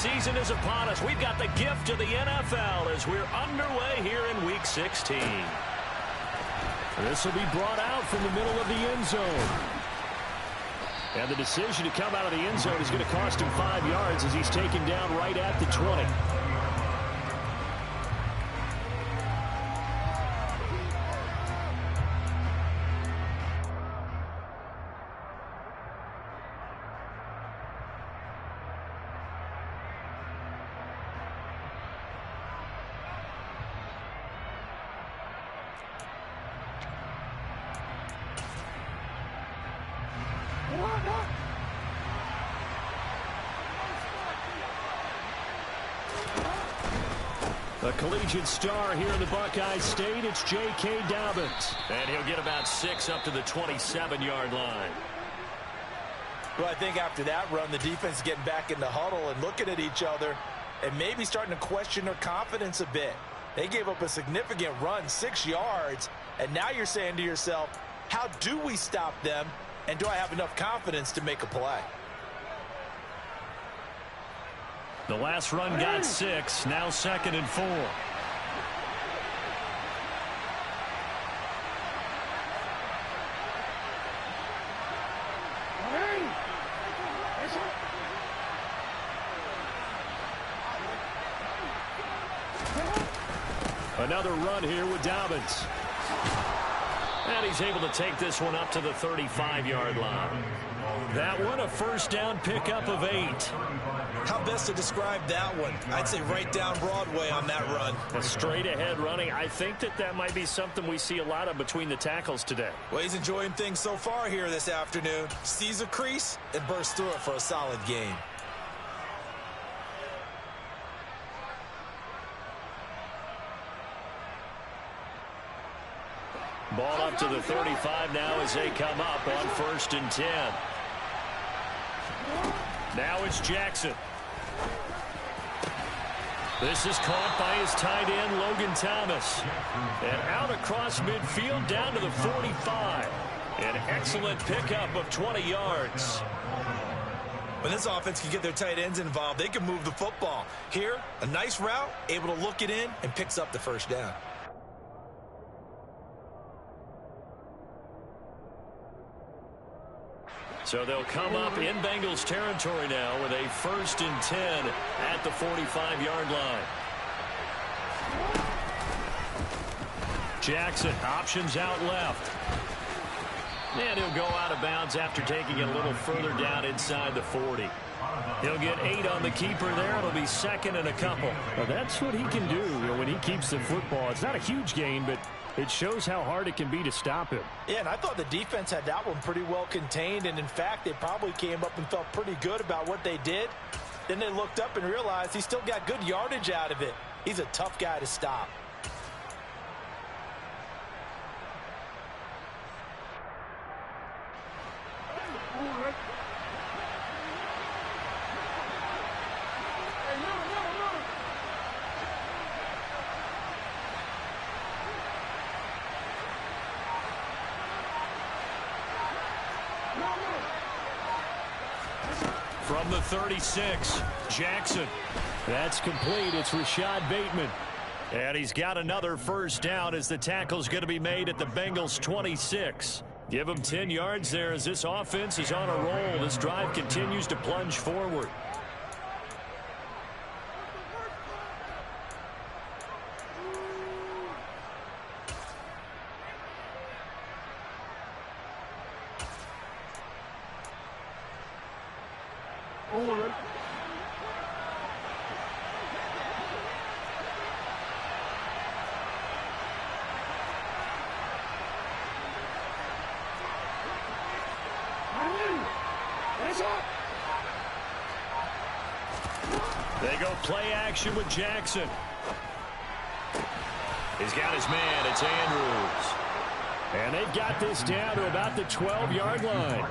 season is upon us. We've got the gift of the NFL as we're underway here in Week 16. This will be brought out from the middle of the end zone. And the decision to come out of the end zone is going to cost him 5 yards as he's taken down right at the 20. A collegiate star here in the Buckeye State, it's J.K. Dobbins. And he'll get about 6 up to the 27-yard line. Well, I think after that run, the defense is getting back in the huddle and looking at each other and maybe starting to question their confidence a bit. They gave up a significant run, 6 yards, and now you're saying to yourself, how do we stop them, and do I have enough confidence to make a play? The last run got 6, now 2nd and 4. Another run here with Dobbins. And he's able to take this one up to the 35-yard line. That one, a first down pickup of 8. How best to describe that one? I'd say right down Broadway on that run. A straight-ahead running. I think that might be something we see a lot of between the tackles today. Well, he's enjoying things so far here this afternoon. Sees a crease and bursts through it for a solid gain. Ball up to the 35 now as they come up on 1st and 10. Now it's Jackson. This is caught by his tight end, Logan Thomas. And out across midfield down to the 45. An excellent pickup of 20 yards. When this offense can get their tight ends involved, they can move the football. Here, a nice route, able to look it in, and picks up the first down. So they'll come up in Bengals territory now with a 1st and 10 at the 45-yard line. Jackson options out left. And he'll go out of bounds after taking it a little further down inside the 40. He'll get 8 on the keeper there. It'll be 2nd and a couple. Well, that's what he can do when he keeps the football. It's not a huge gain, but it shows how hard it can be to stop him. Yeah, and I thought the defense had that one pretty well contained, and in fact, they probably came up and felt pretty good about what they did. Then they looked up and realized he still got good yardage out of it. He's a tough guy to stop. From the 36, Jackson. That's complete. It's Rashad Bateman. And he's got another first down as the tackle's going to be made at the Bengals 26. Give him 10 yards there as this offense is on a roll. This drive continues to plunge forward. They go play action with Jackson. He's got his man. It's Andrews. And they've got this down to about the 12-yard line.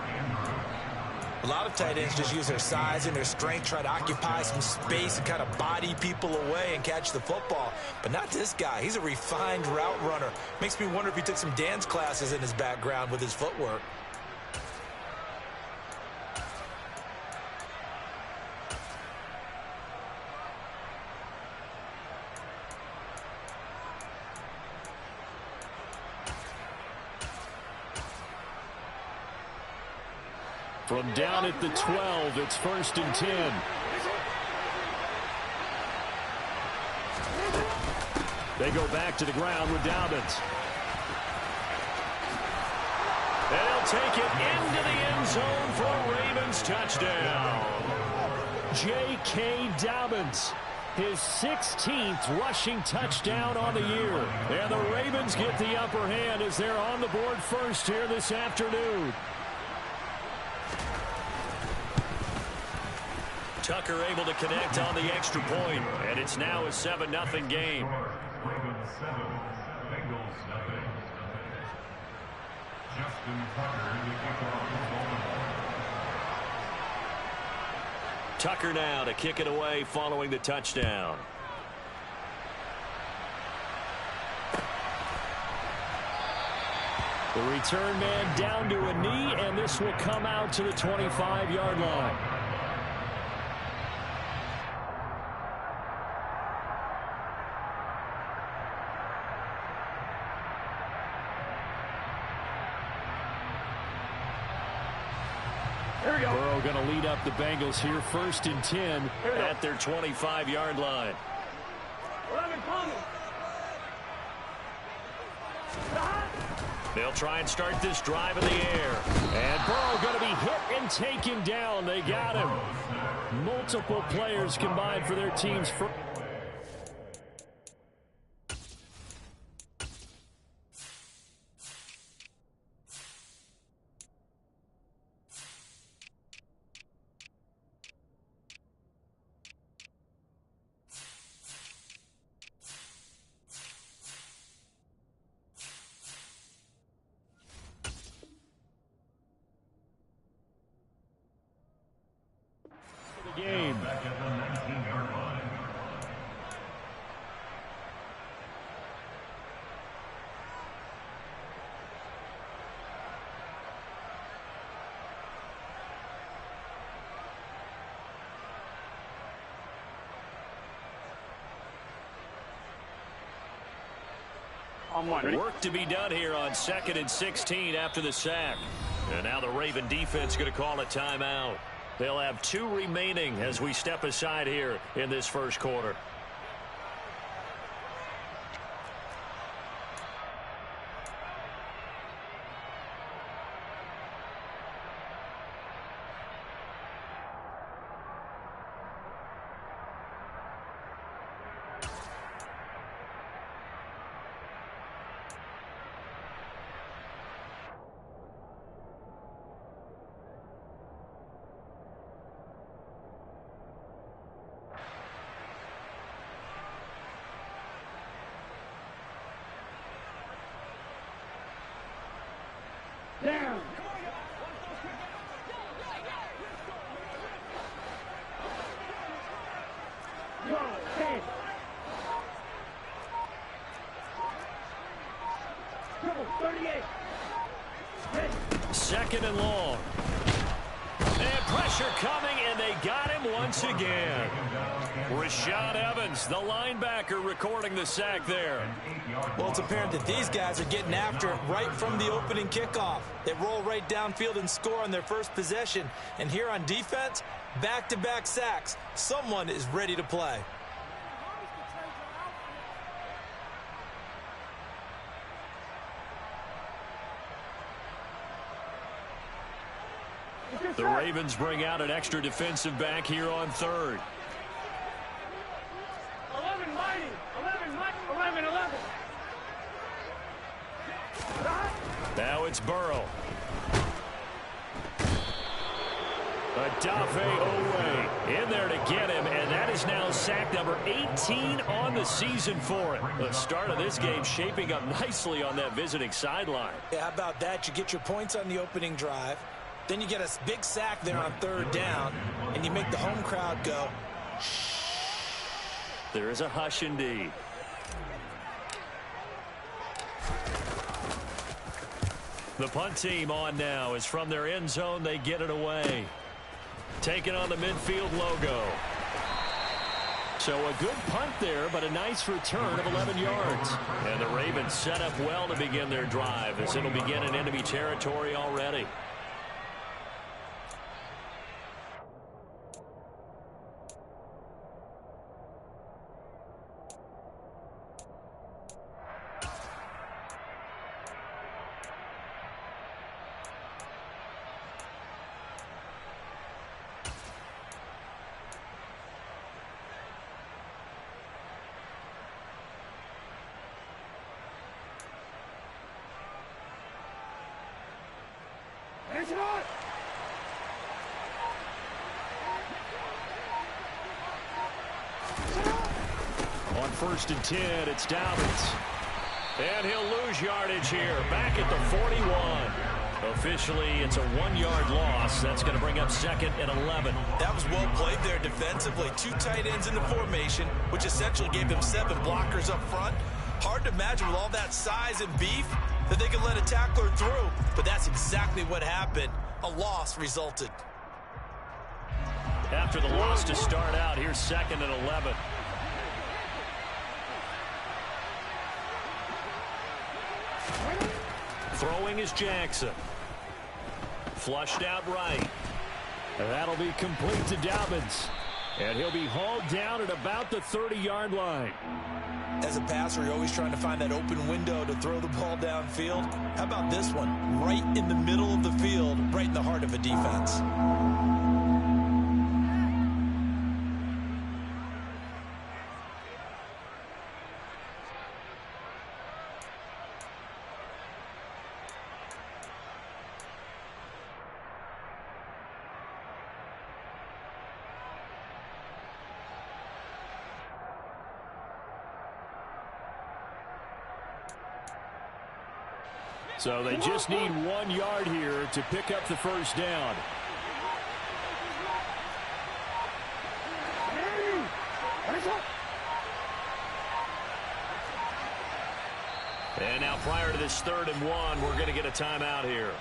A lot of tight ends just use their size and their strength, try to occupy some space and kind of body people away and catch the football. But not this guy. He's a refined route runner. Makes me wonder if he took some dance classes in his background with his footwork. From down at the 12, it's 1st and 10. They go back to the ground with Dobbins. And he'll take it into the end zone for a Ravens touchdown. J.K. Dobbins, his 16th rushing touchdown on the year. And the Ravens get the upper hand as they're on the board first here this afternoon. Tucker able to connect on the extra point, and it's now a 7-0 game. Ravens 7, Bengals nothing. Justin Tucker, the kickoff. Tucker now to kick it away following the touchdown. The return man down to a knee, and this will come out to the 25-yard line. Burrow going to lead up the Bengals here, 1st and 10 at their 25-yard line. They'll try and start this drive in the air. And Burrow going to be hit and taken down. They got him. Multiple players combined for their teams. Game. Back at the 19-yard line. Work to be done here on 2nd and 16 after the sack. And now the Raven defense going to call a timeout. They'll have 2 remaining as we step aside here in this first quarter. Down. Go, 10. Go, 38. 2nd and long. And pressure coming, and they got him once again. Rashad Evans, the linebacker, recording the sack there. Well, it's apparent that these guys are getting after it right from the opening kickoff. They roll right downfield and score on their first possession. And here on defense, back-to-back sacks. Someone is ready to play. The Ravens bring out an extra defensive back here on 3rd. 11, mighty. 11, 11. Now it's Burrow. Odafe Oweh in there to get him, and that is now sack number 18 on the season for him. The start of this game shaping up nicely on that visiting sideline. Yeah, how about that? You get your points on the opening drive. Then you get a big sack there on 3rd down, and you make the home crowd go, shh. There is a hush indeed. The punt team on now is from their end zone. They get it away. Taking on the midfield logo. So a good punt there, but a nice return of 11 yards. And the Ravens set up well to begin their drive as it'll begin in enemy territory already. 1st and 10. It's Dobbins. And he'll lose yardage here. Back at the 41. Officially, it's a 1-yard loss. That's going to bring up 2nd and 11. That was well played there defensively. 2 tight ends in the formation, which essentially gave them 7 blockers up front. Hard to imagine with all that size and beef that they could let a tackler through. But that's exactly what happened. A loss resulted. After the loss to start out, here's 2nd and 11. Throwing is Jackson. Flushed out right. And that'll be complete to Dobbins. And he'll be hauled down at about the 30-yard line. As a passer, you're always trying to find that open window to throw the ball downfield. How about this one? Right in the middle of the field, right in the heart of a defense. So they just need 1 yard here to pick up the first down. And now prior to this 3rd and 1, we're going to get a timeout here.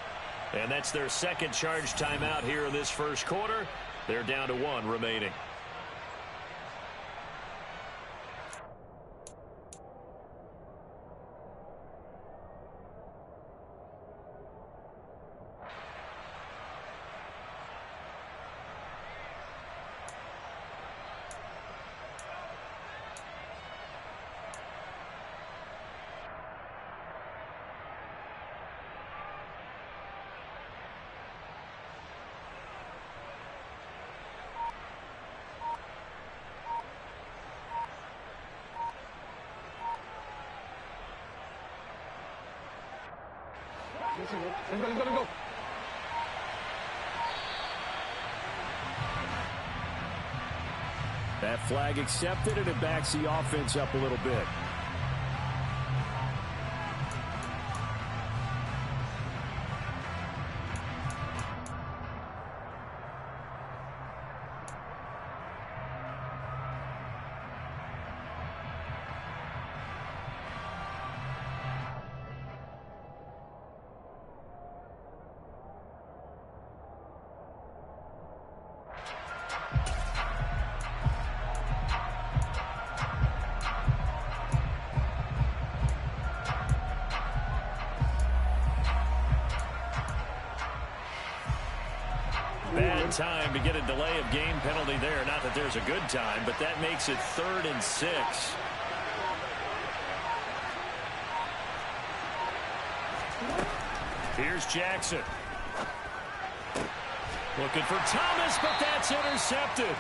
And that's their 2nd charge timeout here in this first quarter. They're down to 1 remaining. Let's go. That flag accepted, and it backs the offense up a little bit. Bad time to get a delay of game penalty there. Not that there's a good time, but that makes it 3rd and 6. Here's Jackson. Looking for Thomas, but that's intercepted.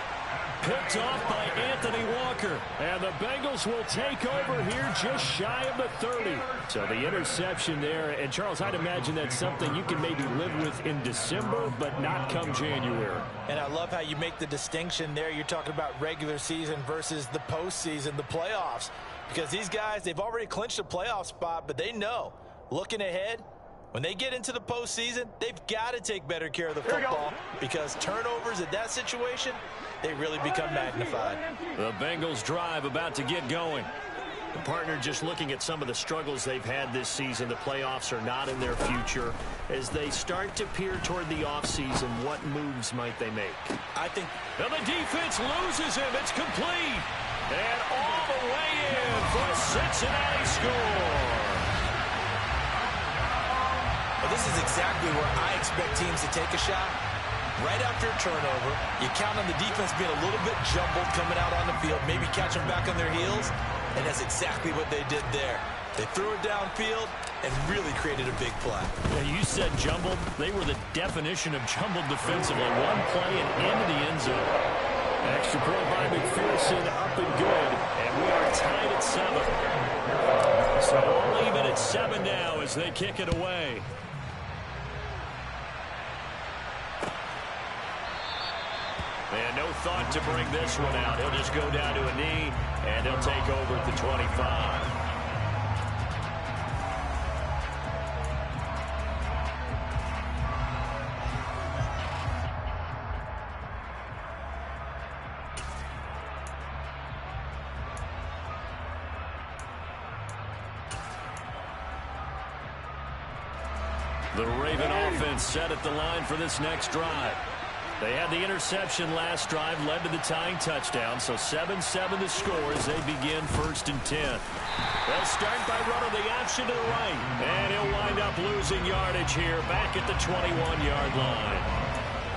Picked off by Anthony Walker. And the Bengals will take over here just shy of the 30. So the interception there. And, Charles, I'd imagine that's something you can maybe live with in December, but not come January. And I love how you make the distinction there. You're talking about regular season versus the postseason, the playoffs. Because these guys, they've already clinched a playoff spot, but they know, looking ahead, when they get into the postseason, they've got to take better care of the football because turnovers at that situation, they really become magnified. The Bengals drive about to get going. The partner just looking at some of the struggles they've had this season. The playoffs are not in their future. As they start to peer toward the offseason, what moves might they make? I think and the defense loses him. It's complete. And all the way in for a Cincinnati score. Well, this is exactly where I expect teams to take a shot. Right after a turnover, you count on the defense being a little bit jumbled coming out on the field, maybe catch them back on their heels, and that's exactly what they did there. They threw it downfield and really created a big play. Yeah, you said jumbled. They were the definition of jumbled defensively. One play and into the end zone. Extra point by McPherson, up and good, and we are tied at 7. So we'll leave it at 7 now as they kick it away. And no thought to bring this one out. He'll just go down to a knee, and he'll take over at the 25. The Raven offense set at the line for this next drive. They had the interception last drive, led to the tying touchdown, so 7-7 the score as they begin 1st and 10. They'll start by running the option to the right, and he'll wind up losing yardage here back at the 21-yard line.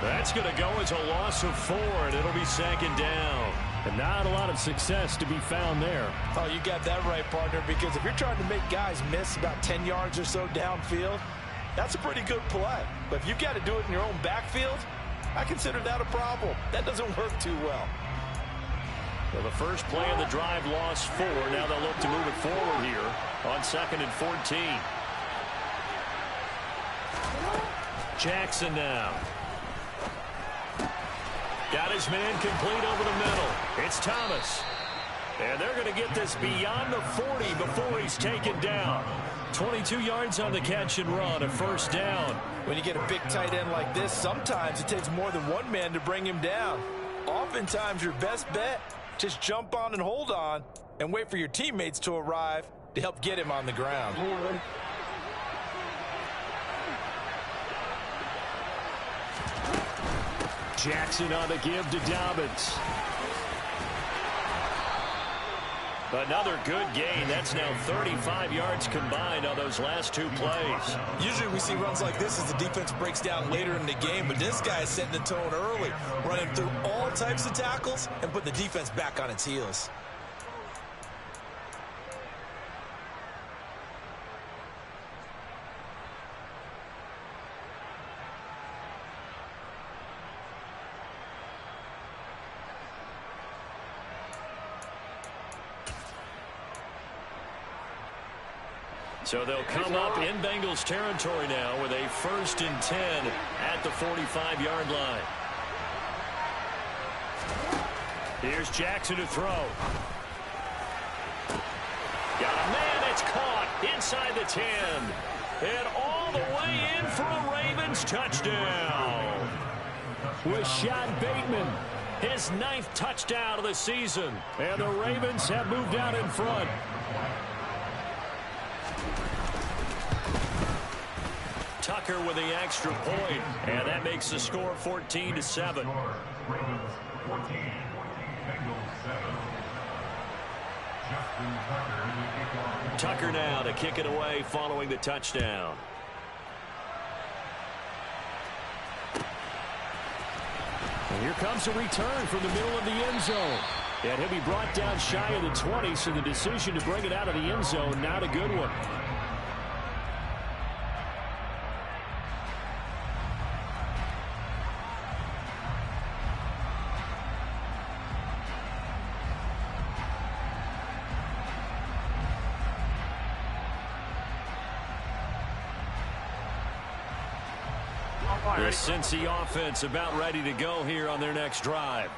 That's going to go as a loss of 4, and it'll be 2nd down. And not a lot of success to be found there. Oh, you got that right, partner, because if you're trying to make guys miss about 10 yards or so downfield, that's a pretty good play. But if you've got to do it in your own backfield, I consider that a problem. That doesn't work too well. Well, the first play of the drive lost 4. Now they'll look to move it forward here on 2nd and 14. Jackson now. Got his man complete over the middle. It's Thomas. And they're going to get this beyond the 40 before he's taken down. 22 yards on the catch and run, a 1st down. When you get a big tight end like this, sometimes it takes more than one man to bring him down. Oftentimes, your best bet, just jump on and hold on and wait for your teammates to arrive to help get him on the ground. Jackson on the give to Dobbins. Another good gain. That's now 35 yards combined on those last 2 plays. Usually we see runs like this as the defense breaks down later in the game, but this guy is setting the tone early, running through all types of tackles and putting the defense back on its heels. So they'll come up in Bengals territory now with a 1st and 10 at the 45-yard line. Here's Jackson to throw. Got a man, it's caught inside the 10. And all the way in for a Ravens touchdown. Rashad Bateman, his 9th touchdown of the season. And the Ravens have moved out in front. Tucker with the extra point, and that makes the score 14-7. Ravens 14, Bengals 7. Justin Tucker to kick off. Tucker now to kick it away following the touchdown. and here comes a return from the middle of the end zone. And he'll be brought down shy of the 20, so the decision to bring it out of the end zone, not a good one. The Cincy offense about ready to go here on their next drive.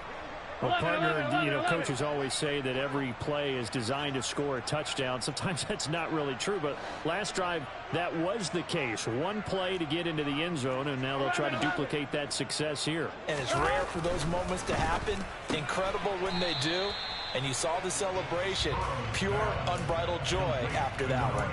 Well, partner, coaches always say that every play is designed to score a touchdown. Sometimes that's not really true, but last drive, that was the case. One play to get into the end zone, and now they'll try to duplicate that success here. And it's rare for those moments to happen. Incredible when they do. And you saw the celebration. Pure, unbridled joy after that one.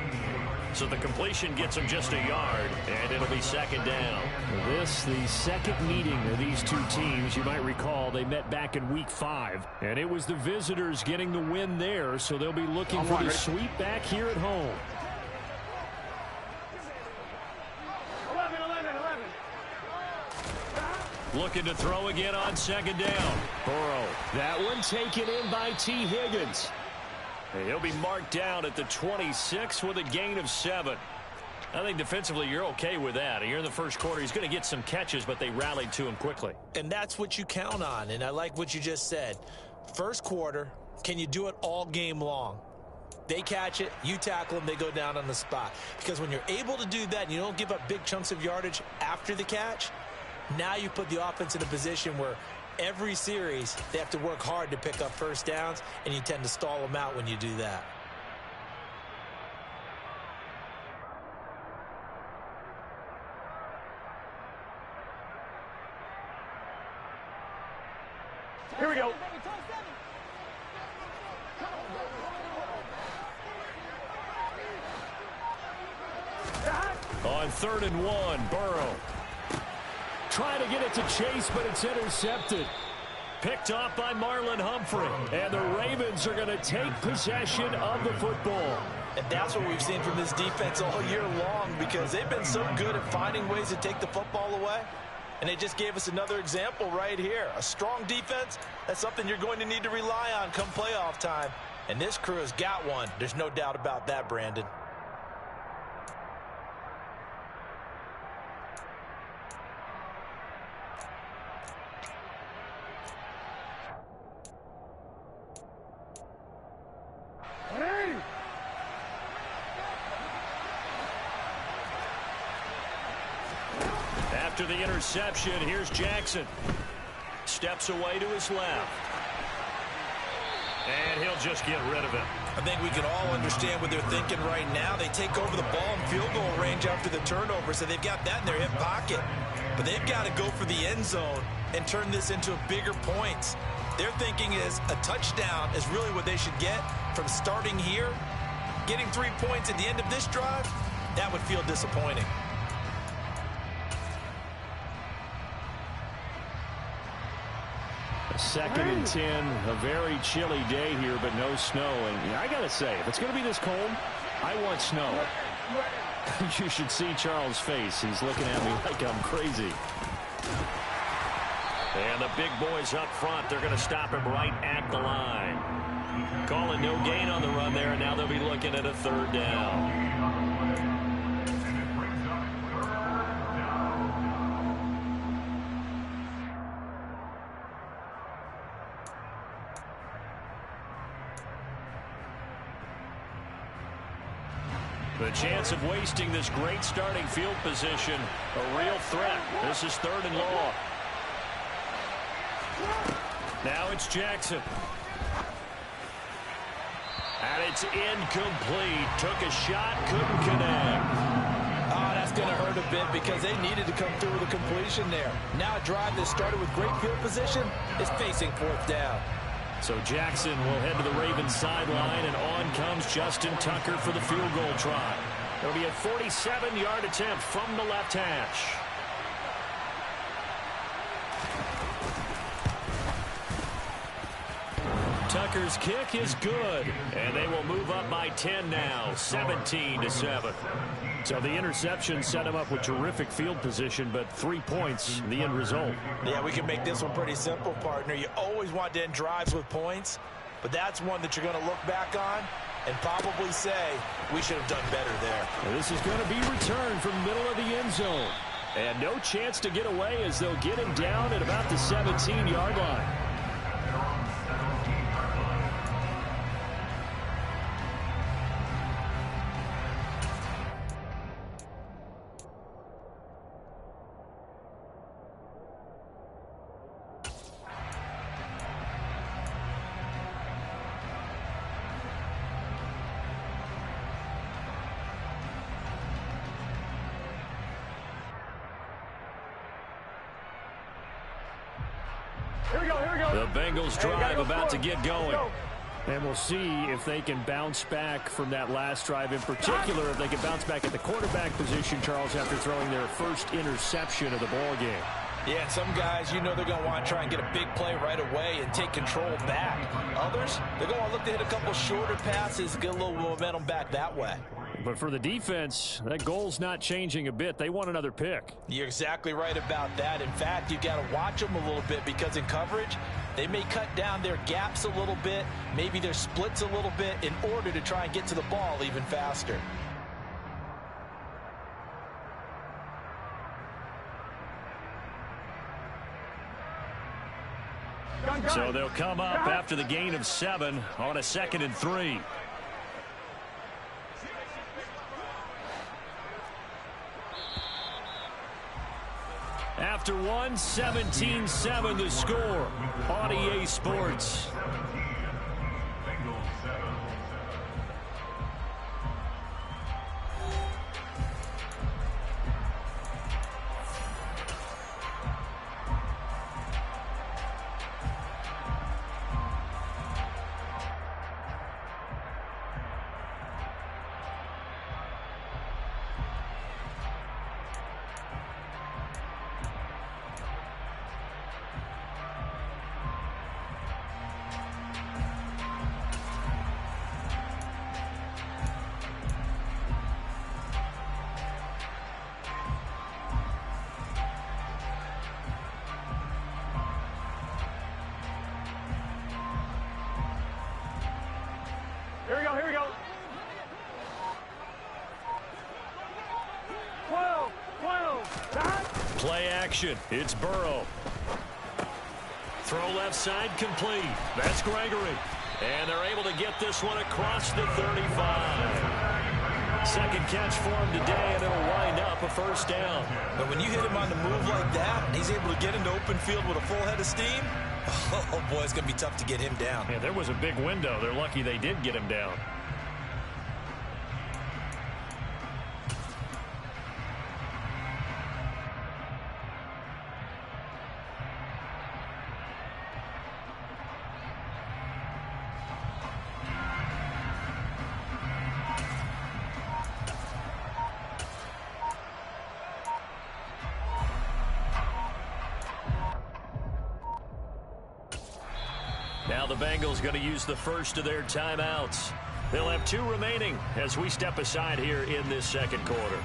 So the completion gets them just a yard, and it'll be second down. This, the second meeting of these two teams. You might recall they met back in Week 5, and it was the visitors getting the win there, so they'll be looking for the sweep back here at home. 11. Looking to throw again on second down. Burrow, that one taken in by T. Higgins. And he'll be marked down at the 26 with a gain of 7. I think defensively you're okay with that. Here in the first quarter, he's going to get some catches, but they rallied to him quickly. And that's what you count on, and I like what you just said. First quarter, can you do it all game long? They catch it, you tackle them, they go down on the spot. Because when you're able to do that and you don't give up big chunks of yardage after the catch, now you put the offense in a position where Every series, they have to work hard to pick up first downs, and you tend to stall them out when you do that. Here we go. On 3rd and 1, Burrow. Trying to get it to Chase, but it's intercepted. Picked off by Marlon Humphrey. And the Ravens are going to take possession of the football. And that's what we've seen from this defense all year long, because they've been so good at finding ways to take the football away. And they just gave us another example right here. A strong defense, that's something you're going to need to rely on come playoff time. And this crew has got one. There's no doubt about that, Brandon. After the interception, here's Jackson. Steps away to his left. And he'll just get rid of it. I think we can all understand what they're thinking right now. They take over the ball in field goal range after the turnover, so they've got that in their hip pocket. But they've got to go for the end zone and turn this into bigger points. Their thinking is a touchdown is really what they should get from starting here. Getting 3 points at the end of this drive, that would feel disappointing. Second and 10, a very chilly day here, but no snow. And I got to say, if it's going to be this cold, I want snow. You should see Charles' face. He's looking at me like I'm crazy. And the big boys up front, they're going to stop him right at the line. Calling no gain on the run there, and now they'll be looking at a 3rd down. The chance of wasting this great starting field position, a real threat. This is 3rd and long. Now it's Jackson. And it's incomplete. Took a shot, couldn't connect. Oh, that's going to hurt a bit because they needed to come through with a completion there. Now a drive that started with great field position is facing 4th down. So Jackson will head to the Ravens sideline, and on comes Justin Tucker for the field goal try. It'll be a 47-yard attempt from the left hash. Tucker's kick is good, and they will move up by 10 now, 17-7. So the interception set him up with terrific field position, but 3 points, the end result. Yeah, we can make this one pretty simple, partner. You always want to end drives with points, but that's one that you're going to look back on and probably say, we should have done better there. And this is going to be returned from the middle of the end zone. And no chance to get away as they'll get him down at about the 17-yard line. The Bengals drive about to get going. And we'll see if they can bounce back from that last drive, in particular if they can bounce back at the quarterback position, Charles, after throwing their first interception of the ball game. Yeah, some guys, you know they're going to want to try and get a big play right away and take control back. Others, they're going to want to look to hit a couple shorter passes, get a little momentum back that way. But for the defense, that goal's not changing a bit. They want another pick. You're exactly right about that. In fact, you've got to watch them a little bit because in coverage, they may cut down their gaps a little bit, maybe their splits a little bit in order to try and get to the ball even faster. So they'll come up after the gain of 7 on a 2nd and 3. after one. 17-7 the score on EA Sports. Here we go. 12. Play action. It's Burrow. Throw left side complete. That's Gregory. And they're able to get this one across the 35. Second catch for him today, and it'll wind up a first down. But when you hit him on the move like that, and he's able to get into open field with a full head of steam, oh boy, it's going to be tough to get him down. Yeah, there was a big window. They're lucky they did get him down. Now the Bengals going to use the first of their timeouts. They'll have 2 remaining as we step aside here in this second quarter.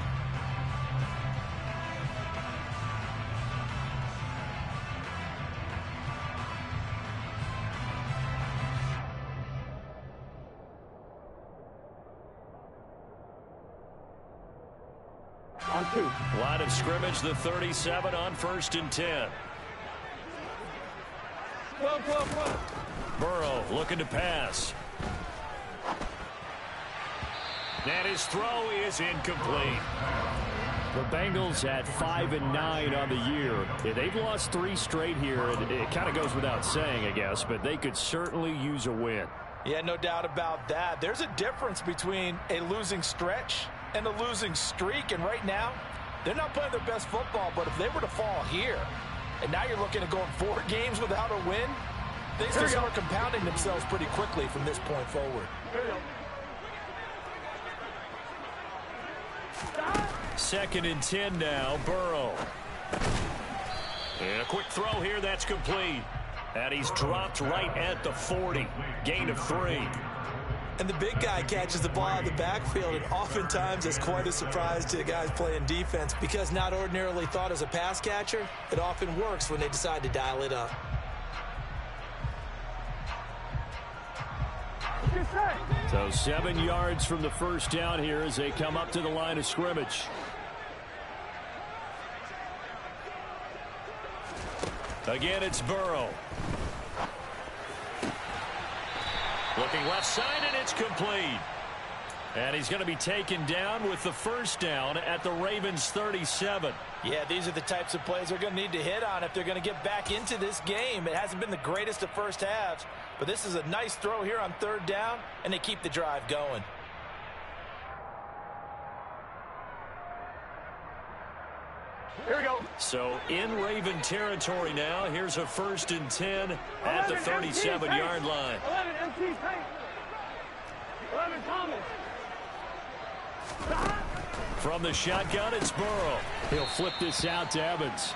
On 2. Line of scrimmage, the 37 on 1st and 10. 12. Burrow looking to pass. And his throw is incomplete. The Bengals at 5-9 on the year. Yeah, they've lost 3 straight here. It kind of goes without saying, I guess, but they could certainly use a win. Yeah, no doubt about that. There's a difference between a losing stretch and a losing streak. And right now, they're not playing their best football. But if they were to fall here, and now you're looking at going 4 games without a win, things will start compounding themselves pretty quickly from this point forward. Second and 10 now, Burrow. And a quick throw here, that's complete. And he's dropped right at the 40. Gain of 3. And the big guy catches the ball out of the backfield, and oftentimes it's quite a surprise to the guys playing defense because not ordinarily thought as a pass catcher, it often works when they decide to dial it up. So 7 yards from the first down here as they come up to the line of scrimmage. Again, it's Burrow. Looking left side, and it's complete. And he's going to be taken down with the first down at the Ravens 37. Yeah, these are the types of plays they're going to need to hit on if they're going to get back into this game. It hasn't been the greatest of first halves, but this is a nice throw here on 3rd down, and they keep the drive going. Here we go. So in Raven territory now. Here's a 1st and 10 at the 37-yard line. 11 MT Tate. 11 Thomas. From the shotgun, it's Burrow. He'll flip this out to Evans.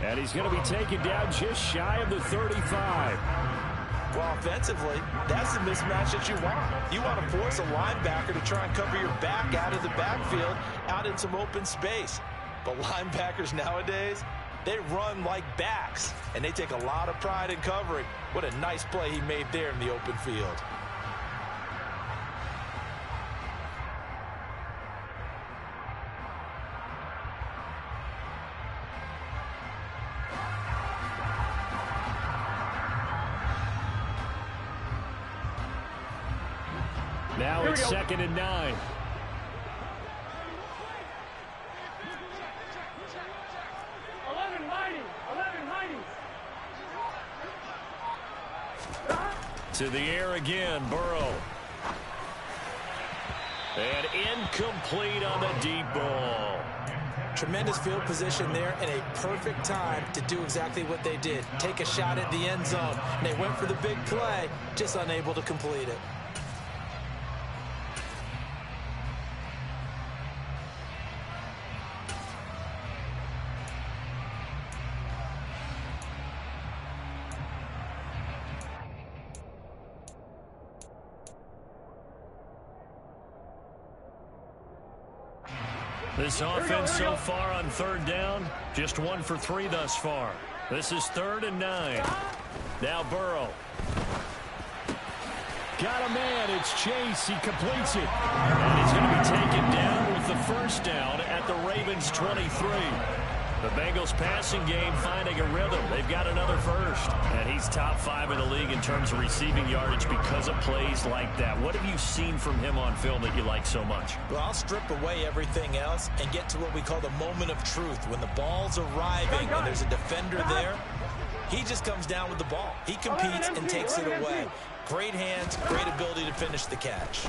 And he's going to be taken down just shy of the 35. Well, offensively, that's the mismatch that you want. You want to force a linebacker to try and cover your back out of the backfield, out in some open space. But linebackers nowadays, they run like backs, and they take a lot of pride in covering. What a nice play he made there in the open field. Now it's 2nd and 9. To the air again, Burrow. And incomplete on the deep ball. Tremendous field position there and a perfect time to do exactly what they did. Take a shot at the end zone. And they went for the big play, just unable to complete it. This offense so far on third down, just 1 for 3 thus far. This is 3rd and 9. Now Burrow. Got a man. It's Chase. He completes it. And he's going to be taken down with the first down at the Ravens 23. The Bengals passing game finding a rhythm. They've got another first. And he's top 5 in the league in terms of receiving yardage because of plays like that. What have you seen from him on film that you like so much? Well, I'll strip away everything else and get to what we call the moment of truth. When the ball's arriving and there's a defender there, he just comes down with the ball. He competes and takes it away. Great hands, great ability to finish the catch.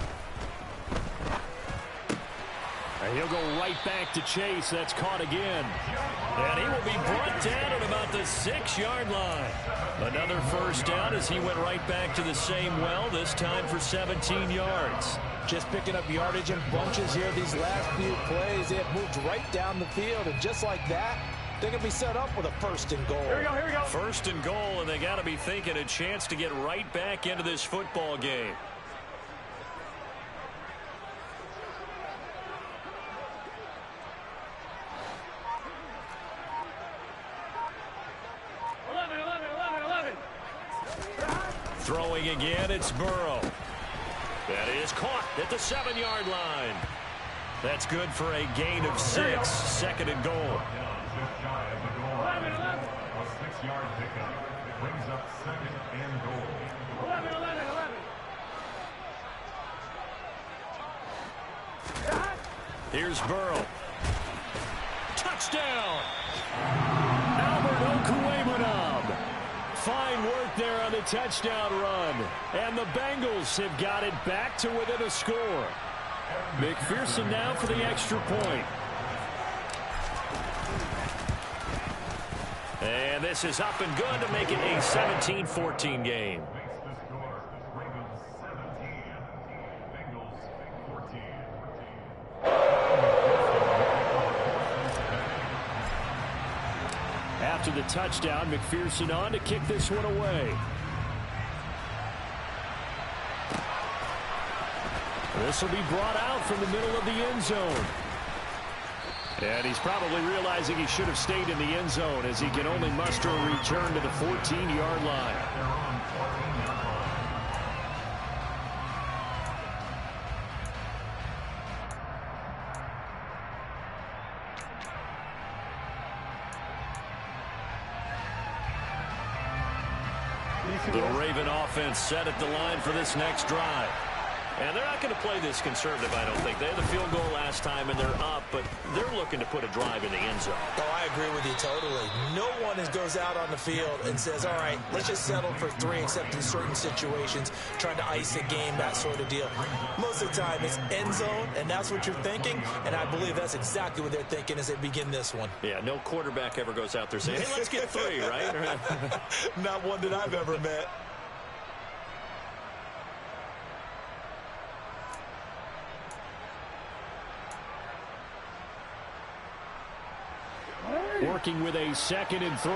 And he'll go right back to Chase. That's caught again. And he will be brought down at about the 6-yard line. Another first down as he went right back to the same well, this time for 17 yards. Just picking up yardage in bunches here these last few plays. They have moved right down the field, and just like that, they're going to be set up with a 1st and goal. Here we go. 1st and goal, and they got to be thinking a chance to get right back into this football game. Throwing again, it's Burrow. That is caught at the 7-yard line. That's good for a gain of 6. 2nd and goal. Just shy of the goal line. A 6-yard pickup. Brings up 2nd and goal. 11. Here's Burrow. Touchdown! Albert Okwuegbunam. Fine work there on the touchdown run. And the Bengals have got it back to within a score. McPherson now for the extra point. And this is up and good to make it a 17-14 game. Makes the score. Ravens 17. Bengals 14. After the touchdown, McPherson on to kick this one away. This will be brought out from the middle of the end zone. And he's probably realizing he should have stayed in the end zone as he can only muster a return to the 14-yard line. The Raven offense set at the line for this next drive. And they're not going to play this conservative, I don't think. They had the field goal last time, and they're up, but they're looking to put a drive in the end zone. Oh, I agree with you totally. No one goes out on the field and says, all right, let's just settle for 3, except in certain situations, trying to ice a game, that sort of deal. Most of the time, it's end zone, and that's what you're thinking, and I believe that's exactly what they're thinking as they begin this one. Yeah, no quarterback ever goes out there saying, hey, let's get 3, right? Not one that I've ever met. Working with a 2nd and 3.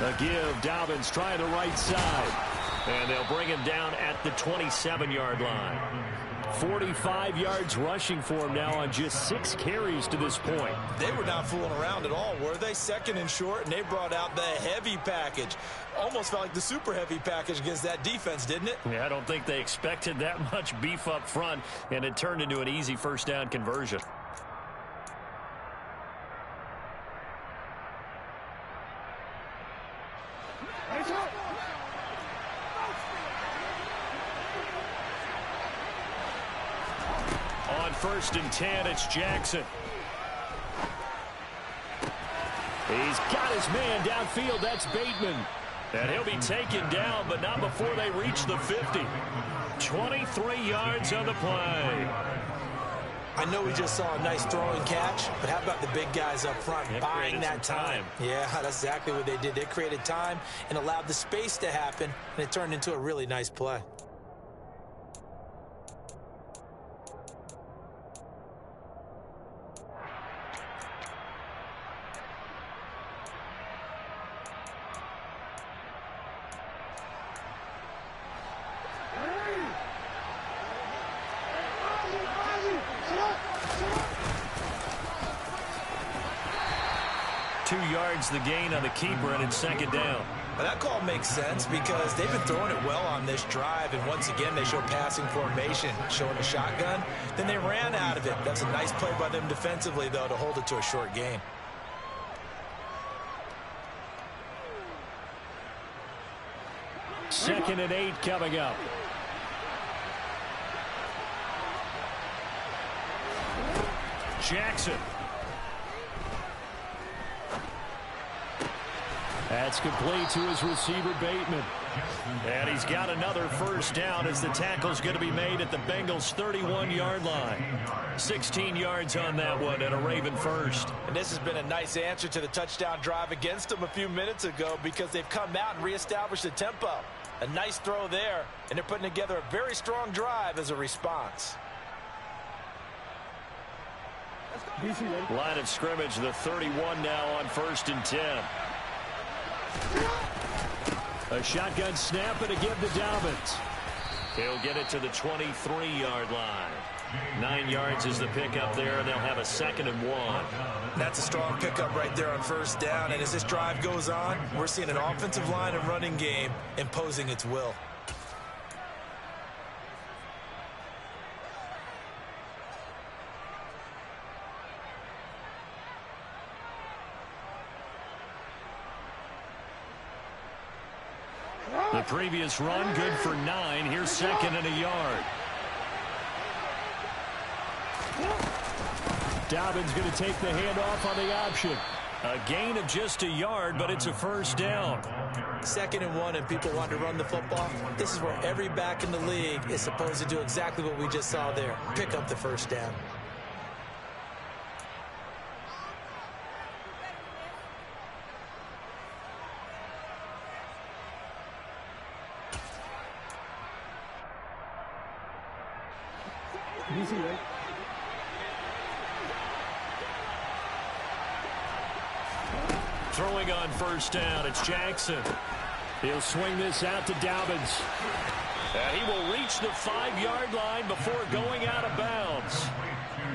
A give, Dobbins trying the right side. And they'll bring him down at the 27-yard line. 45 yards rushing for him now on just 6 carries to this point. They were not fooling around at all, were they? 2nd and short, and they brought out the heavy package. Almost felt like the super heavy package against that defense, didn't it? Yeah, I don't think they expected that much beef up front, and it turned into an easy first down conversion. On first and 10, it's Jackson. He's got his man downfield. That's Bateman. And he'll be taken down, but not before they reach the 50. 23 yards on the play. I know we just saw a nice throwing catch, but how about the big guys up front buying that time? Yeah, that's exactly what they did. They created time and allowed the space to happen, and it turned into a really nice play. The gain on the keeper, and it's second down. But that call makes sense because they've been throwing it well on this drive, and once again they show passing formation, showing a shotgun. Then they ran out of it. That's a nice play by them defensively, though, to hold it to a short gain. Second and 8 coming up. Jackson. That's complete to his receiver, Bateman. And he's got another first down as the tackle's going to be made at the Bengals' 31-yard line. 16 yards on that one and a Raven first. And this has been a nice answer to the touchdown drive against them a few minutes ago because they've come out and reestablished the tempo. A nice throw there, and they're putting together a very strong drive as a response. Line of scrimmage, the 31 now on first and 10. A shotgun snap and a give to Dobbins. He'll get it to the 23-yard line. 9 yards is the pickup there, and they'll have a second and 1. That's a strong pickup right there on first down, and as this drive goes on, we're seeing an offensive line and running game imposing its will. The previous run, good for 9. Here's second and a yard. Dobbins going to take the handoff on the option. A gain of just a yard, but it's a first down. Second and 1, and people want to run the football. This is where every back in the league is supposed to do exactly what we just saw there. Pick up the first down. Throwing on first down, it's Jackson. He'll swing this out to Dobbins. And he will reach the 5-yard line before going out of bounds.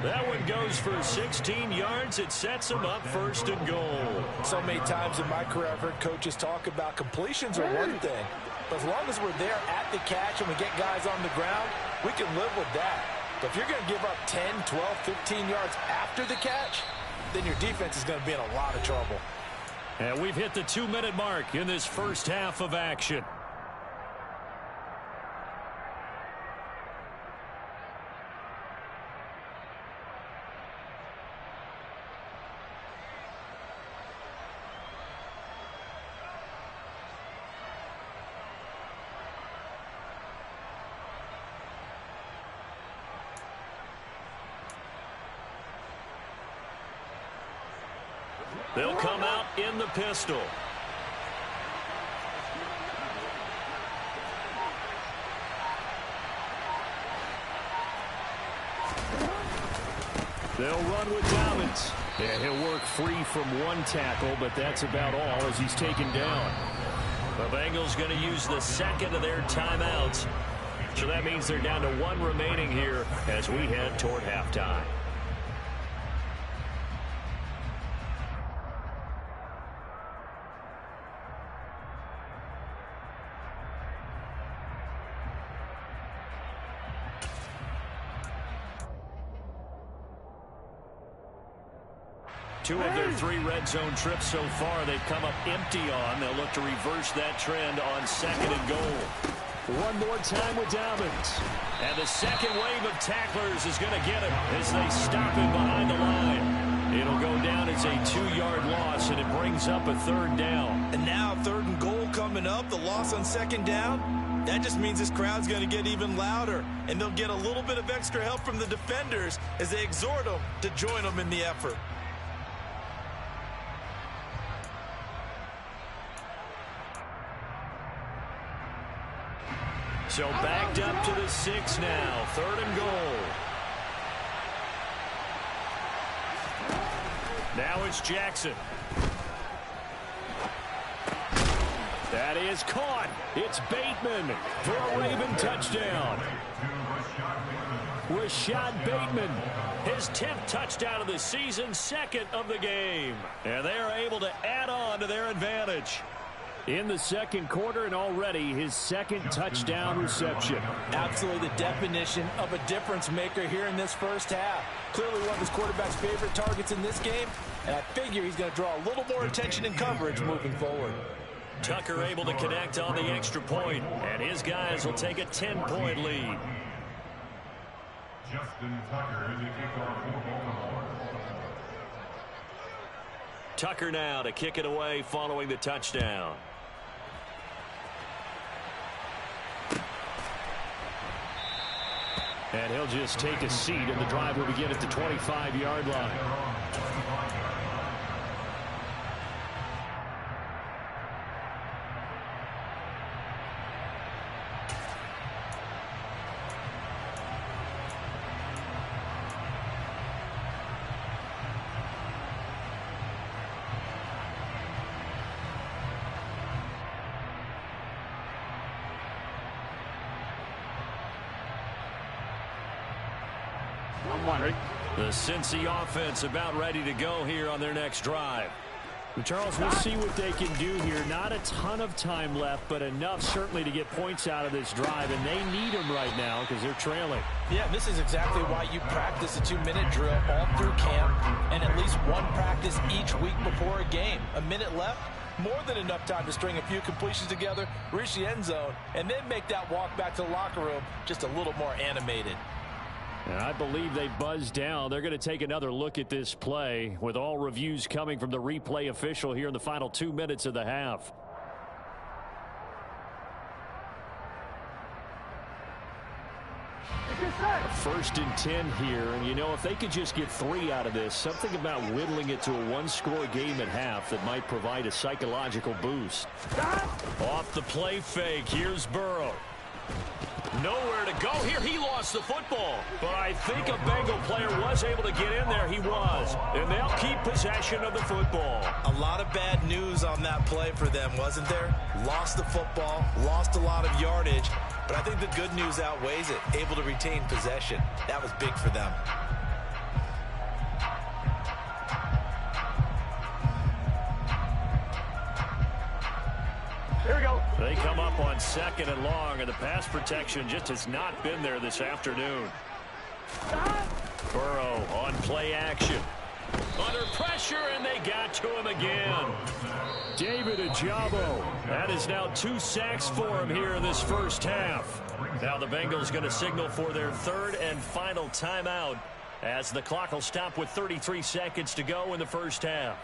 That one goes for 16 yards. It sets him up first and goal. So many times in my career I've heard coaches talk about completions are one thing. But as long as we're there at the catch and we get guys on the ground, we can live with that. But if you're going to give up 10, 12, 15 yards after the catch, then your defense is going to be in a lot of trouble. And we've hit the 2-minute mark in this first half of action. They'll come out in the pistol. They'll run with Dobbins. And he'll work free from one tackle, but that's about all as he's taken down. The Bengals going to use the second of their timeouts. So that means they're down to 1 remaining here as we head toward halftime. Two of their 3 red zone trips so far, they've come up empty on. They'll look to reverse that trend on second and goal. One more time with Dobbins. And the second wave of tacklers is going to get him as they stop him behind the line. It'll go down as a 2-yard loss, and it brings up a 3rd down. And now 3rd and goal coming up, the loss on 2nd down. That just means this crowd's going to get even louder, and they'll get a little bit of extra help from the defenders as they exhort them to join them in the effort. So backed up to the 6 now. 3rd and goal. Now it's Jackson. That is caught. It's Bateman for a Raven touchdown. Rashad Bateman, his 10th touchdown of the season, 2nd of the game. And they are able to add on to their advantage. In the 2nd quarter, and already his 2nd touchdown reception. Absolutely the definition of a difference maker here in this first half. Clearly one of his quarterback's favorite targets in this game, and I figure he's going to draw a little more attention and coverage moving forward. Tucker able to connect on the extra point, and his guys will take a 10-point lead. Justin Tucker is the kickoff for Baltimore. Tucker now to kick it away following the touchdown. And he'll just take a seat, and the drive will begin at the 25-yard line. The Cincy offense about ready to go here on their next drive. Charles, we'll see what they can do here. Not a ton of time left, but enough certainly to get points out of this drive, and they need them right now because they're trailing. Yeah, this is exactly why you practice a 2-minute drill all through camp and at least one practice each week before a game. A minute left, more than enough time to string a few completions together, reach the end zone, and then make that walk back to the locker room just a little more animated. And I believe they buzzed down. They're going to take another look at this play with all reviews coming from the replay official here in the final 2 minutes of the half. First and 10 here, and you know, if they could just get 3 out of this, something about whittling it to a 1-score game at half that might provide a psychological boost. Off the play fake, here's Burrow. Nowhere to go here. He lost the football, but I think a Bengal player was able to get in there. He was, and they'll keep possession of the football. A lot of bad news on that play for them, wasn't there? Lost the football, lost a lot of yardage, but I think the good news outweighs it. Able to retain possession. That was big for them. Here we go. They come up on 2nd and long, and the pass protection just has not been there this afternoon. Burrow on play action. Under pressure, and they got to him again. David Ojabo. That is now 2 sacks for him here in this first half. Now the Bengals going to signal for their 3rd and final timeout as the clock will stop with 33 seconds to go in the first half.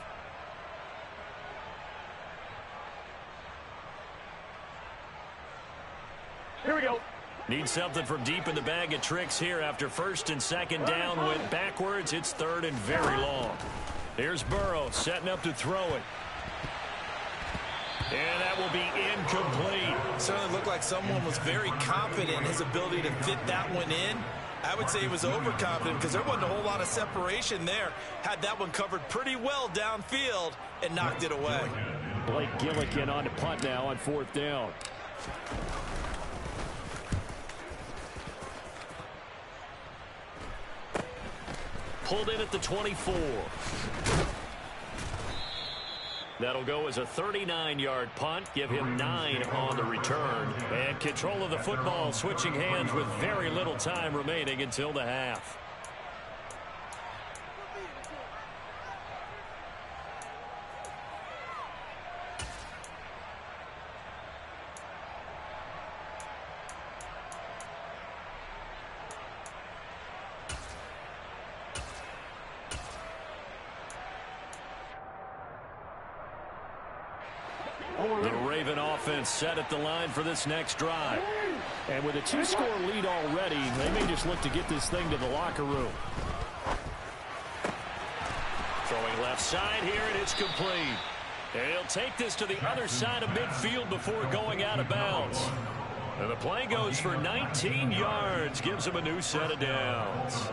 Here we go. Need something from deep in the bag of tricks here after 1st and 2nd down went backwards. It's 3rd and very long. Here's Burrow setting up to throw it. And that will be incomplete. Certainly looked like someone was very confident in his ability to fit that one in. I would say he was overconfident because there wasn't a whole lot of separation there. Had that one covered pretty well downfield and knocked it away. Blake Gillikin on to punt now on 4th down. Pulled in at the 24. That'll go as a 39-yard punt. Give him 9 on the return. And control of the football switching hands with very little time remaining until the half. Giant offense set at the line for this next drive. And with a 2-score lead already, they may just look to get this thing to the locker room. Throwing left side here, and it's complete. And he'll take this to the other side of midfield before going out of bounds. And the play goes for 19 yards, gives him a new set of downs.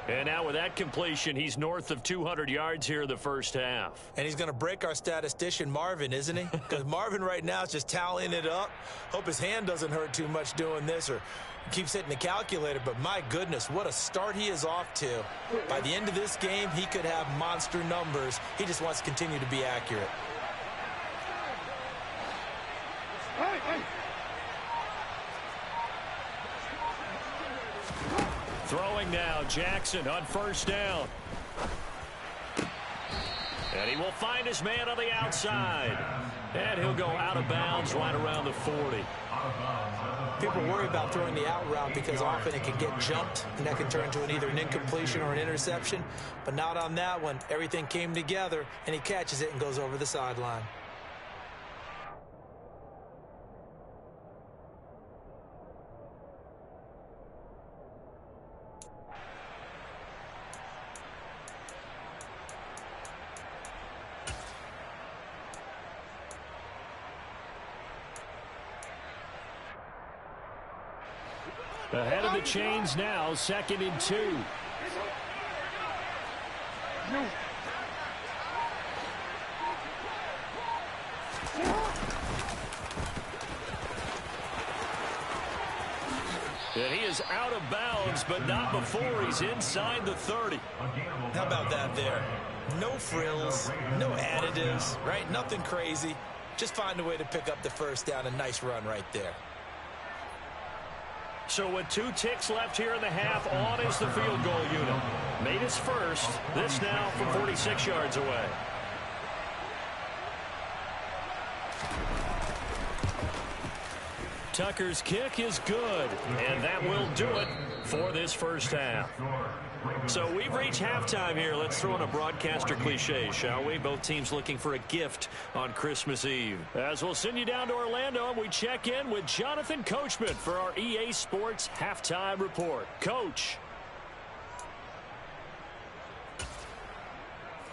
And now with that completion, he's north of 200 yards here in the first half. And he's going to break our statistician, Marvin, isn't he? Because Marvin right now is just tallying it up. Hope his hand doesn't hurt too much doing this or keeps hitting the calculator. But my goodness, what a start he is off to. By the end of this game, he could have monster numbers. He just wants to continue to be accurate. Throwing now, Jackson on first down. And he will find his man on the outside. And he'll go out of bounds right around the 40. People worry about throwing the out route because often it can get jumped, and that can turn into either an incompletion or an interception. But not on that one. Everything came together, and he catches it and goes over the sideline. Ahead of the chains now, 2nd and 2. And he is out of bounds, but not before he's inside the 30. How about that there? No frills, no additives, right? Nothing crazy. Just find a way to pick up the first down. A nice run right there. So with 2 ticks left here in the half, on is the field goal unit. Made his first. This now from 46 yards away. Tucker's kick is good, and that will do it for this first half. So we've reached halftime here. Let's throw in a broadcaster cliche, shall we? Both teams looking for a gift on Christmas Eve. As we'll send you down to Orlando, and we check in with Jonathan Coachman for our EA Sports Halftime Report. Coach.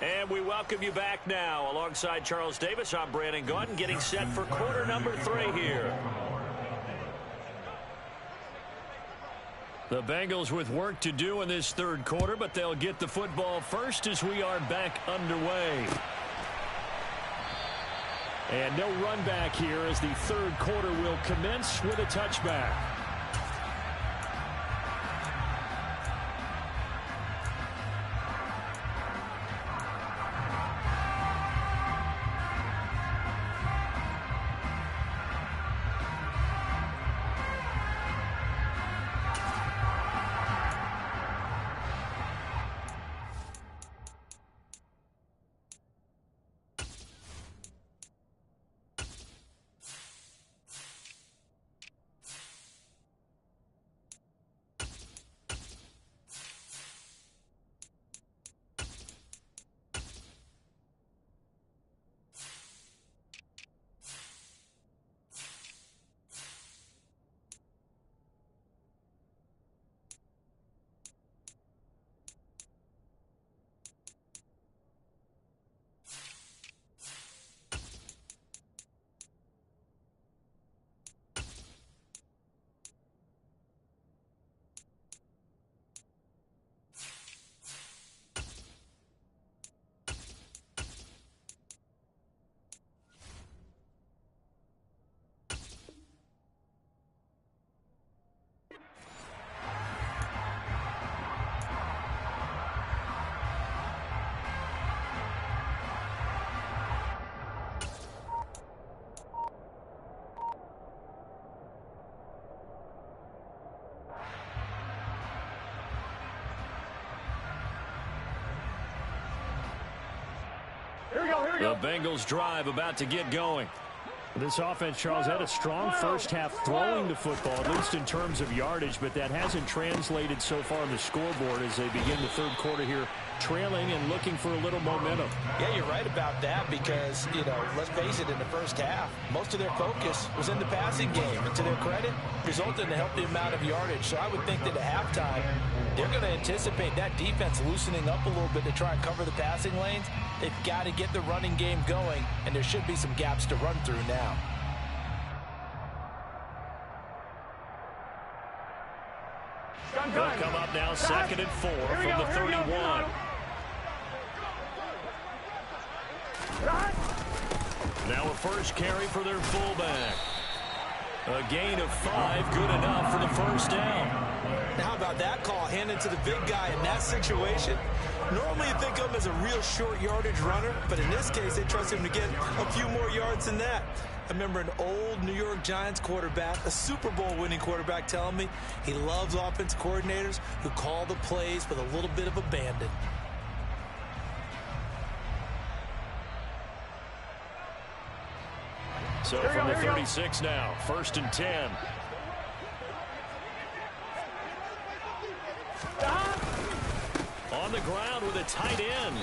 And we welcome you back now. Alongside Charles Davis, I'm Brandon Gaudin, getting set for quarter number 3 here. The Bengals with work to do in this 3rd quarter, but they'll get the football first as we are back underway. And no run back here as the 3rd quarter will commence with a touchback. The Bengals drive about to get going. This offense, Charles, had a strong first half throwing the football, at least in terms of yardage, but that hasn't translated so far on the scoreboard as they begin the third quarter here, trailing and looking for a little momentum. Yeah, you're right about that because, let's face it, in the first half, most of their focus was in the passing game. And to their credit, resulted in a healthy amount of yardage. So I would think that at halftime, they're going to anticipate that defense loosening up a little bit to try and cover the passing lanes. They've got to get the running game going, and there should be some gaps to run through now. They'll come up now, 2nd and 4 from the 31. Now a first carry for their fullback. A gain of 5, good enough for the first down. Now how about that call? Hand it to the big guy in that situation. Normally you think of him as a real short yardage runner, but in this case they trust him to get a few more yards than that. I remember an old New York Giants quarterback, a Super Bowl winning quarterback, telling me he loves offensive coordinators who call the plays with a little bit of abandon. So from the 36 now, 1st and 10. On the ground with a tight end.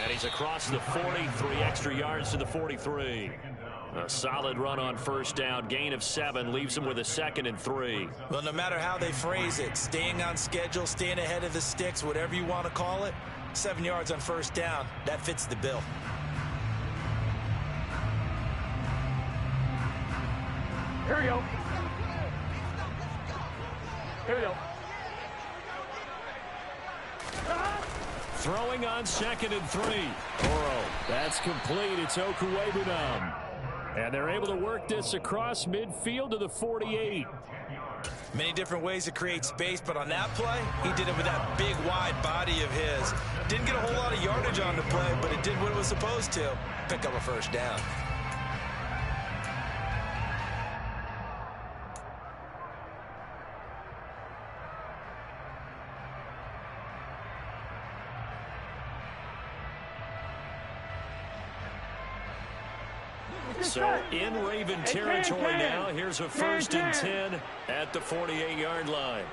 And he's across the 40, 3 extra yards to the 43. A solid run on first down, gain of 7, leaves him with a 2nd and 3. Well, no matter how they phrase it, staying on schedule, staying ahead of the sticks, whatever you want to call it, 7 yards on first down, that fits the bill. Here we go. Here we go. Throwing on 2nd and 3. Burrow, that's complete. It's Okuwebunam. And they're able to work this across midfield to the 48. Many different ways to create space, but on that play, he did it with that big, wide body of his. Didn't get a whole lot of yardage on the play, but it did what it was supposed to. Pick up a first down. So in Raven territory now. Here's a 1st and 10 at the 48-yard line.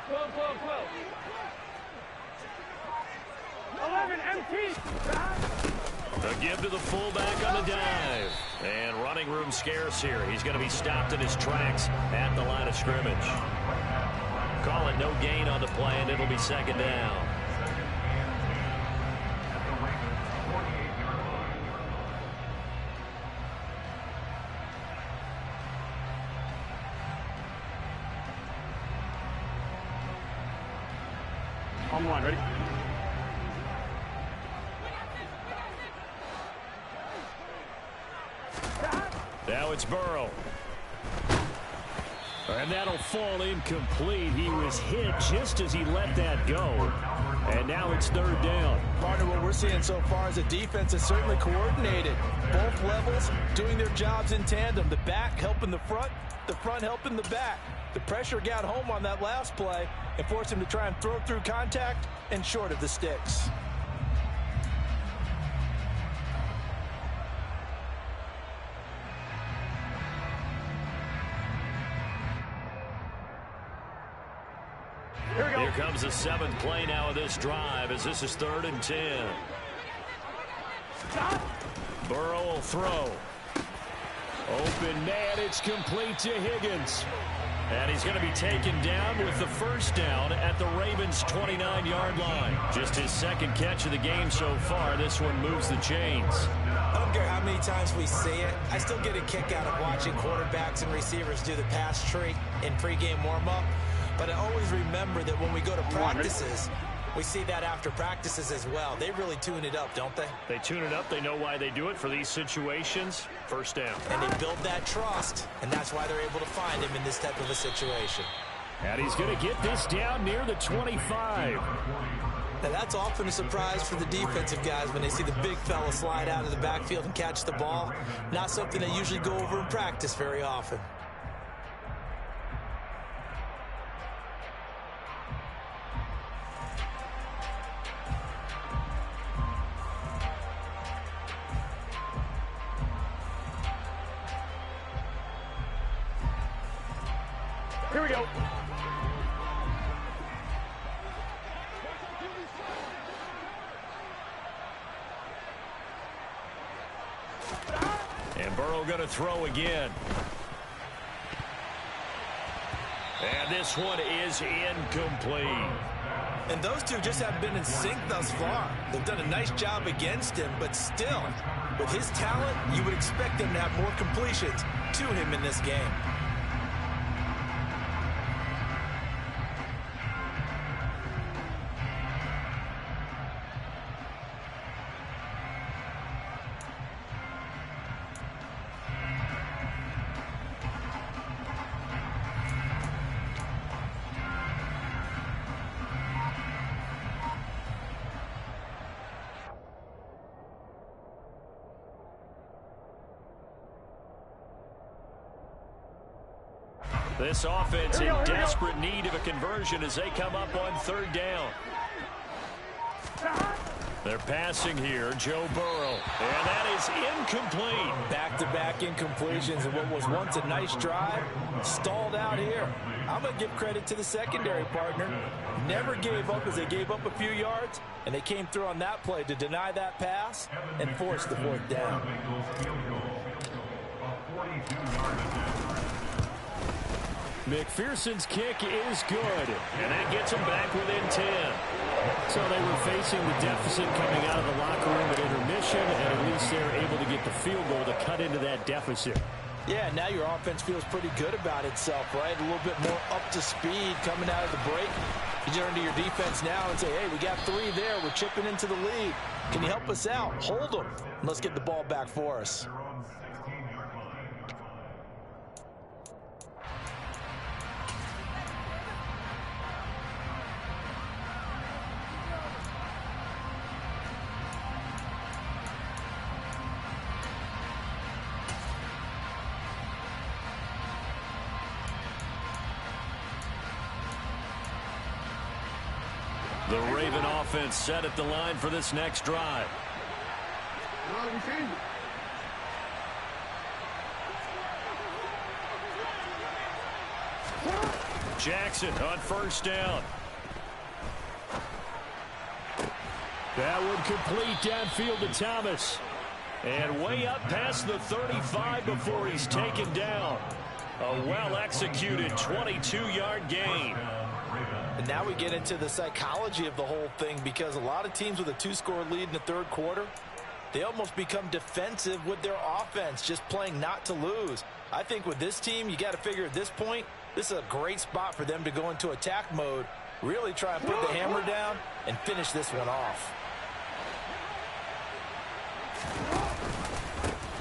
12, 12, 12. 11, empty. A give to the fullback on the dive. And running room scarce here. He's going to be stopped in his tracks at the line of scrimmage. Call it no gain on the play, and it'll be 2nd down. On one, ready? Now it's Burrow. And that'll fall incomplete. He was hit just as he let that go. And now it's 3rd down. Partner, what we're seeing so far is a defense is certainly coordinated. Both levels doing their jobs in tandem. The back helping the front helping the back. The pressure got home on that last play and forced him to try and throw through contact and short of the sticks. Here comes the 7th play now of this drive as this is 3rd and 10. Burrow will throw. Open man, it's complete to Higgins. And he's going to be taken down with the first down at the Ravens' 29-yard line. Just his 2nd catch of the game so far. This one moves the chains. I don't care how many times we see it. I still get a kick out of watching quarterbacks and receivers do the pass tree in pregame warm-up. But I always remember that when we go to practices, we see that after practices as well. They really tune it up, don't they? They tune it up. They know why they do it for these situations. First down. And they build that trust, and that's why they're able to find him in this type of a situation. And he's going to get this down near the 25. Now, that's often a surprise for the defensive guys when they see the big fella slide out of the backfield and catch the ball. Not something they usually go over in practice very often. go. And Burrow going to throw again. And this one is incomplete. And those two just have been in sync thus far. They've done a nice job against him, but still, with his talent, you would expect them to have more completions to him in this game. This offense in desperate need of a conversion as they come up on third down. They're passing here, Joe Burrow. And that is incomplete. Back-to-back incompletions and what was once a nice drive stalled out here. I'm going to give credit to the secondary partner. Never gave up as they gave up a few yards, and they came through on that play to deny that pass and force the fourth down. McPherson's kick is good, and that gets them back within 10. So they were facing the deficit coming out of the locker room at intermission, and at least they're able to get the field goal to cut into that deficit. Yeah, now your offense feels pretty good about itself, right? A little bit more up to speed coming out of the break. You turn to your defense now and say, hey, we got 3 there. We're chipping into the lead. Can you help us out? Hold them. And let's get the ball back for us. The Raven offense set at the line for this next drive. Jackson on first down. That would complete downfield to Thomas. And way up past the 35 before he's taken down. A well-executed 22-yard gain. And now we get into the psychology of the whole thing, because a lot of teams with a 2-score lead in the third quarter, they almost become defensive with their offense, just playing not to lose. I think with this team, you got to figure at this point, this is a great spot for them to go into attack mode, really try and put the hammer down and finish this one off.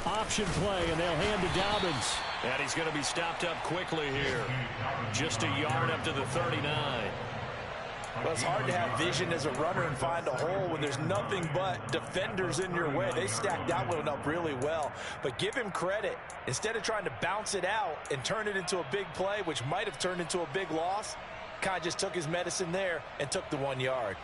Option play, and they'll hand to Dobbins. And he's going to be stopped up quickly here. Just a yard up to the 39. Well, it's hard to have vision as a runner and find a hole when there's nothing but defenders in your way. They stacked that one up really well. But give him credit. Instead of trying to bounce it out and turn it into a big play, which might have turned into a big loss, kind of just took his medicine there and took the 1 yard.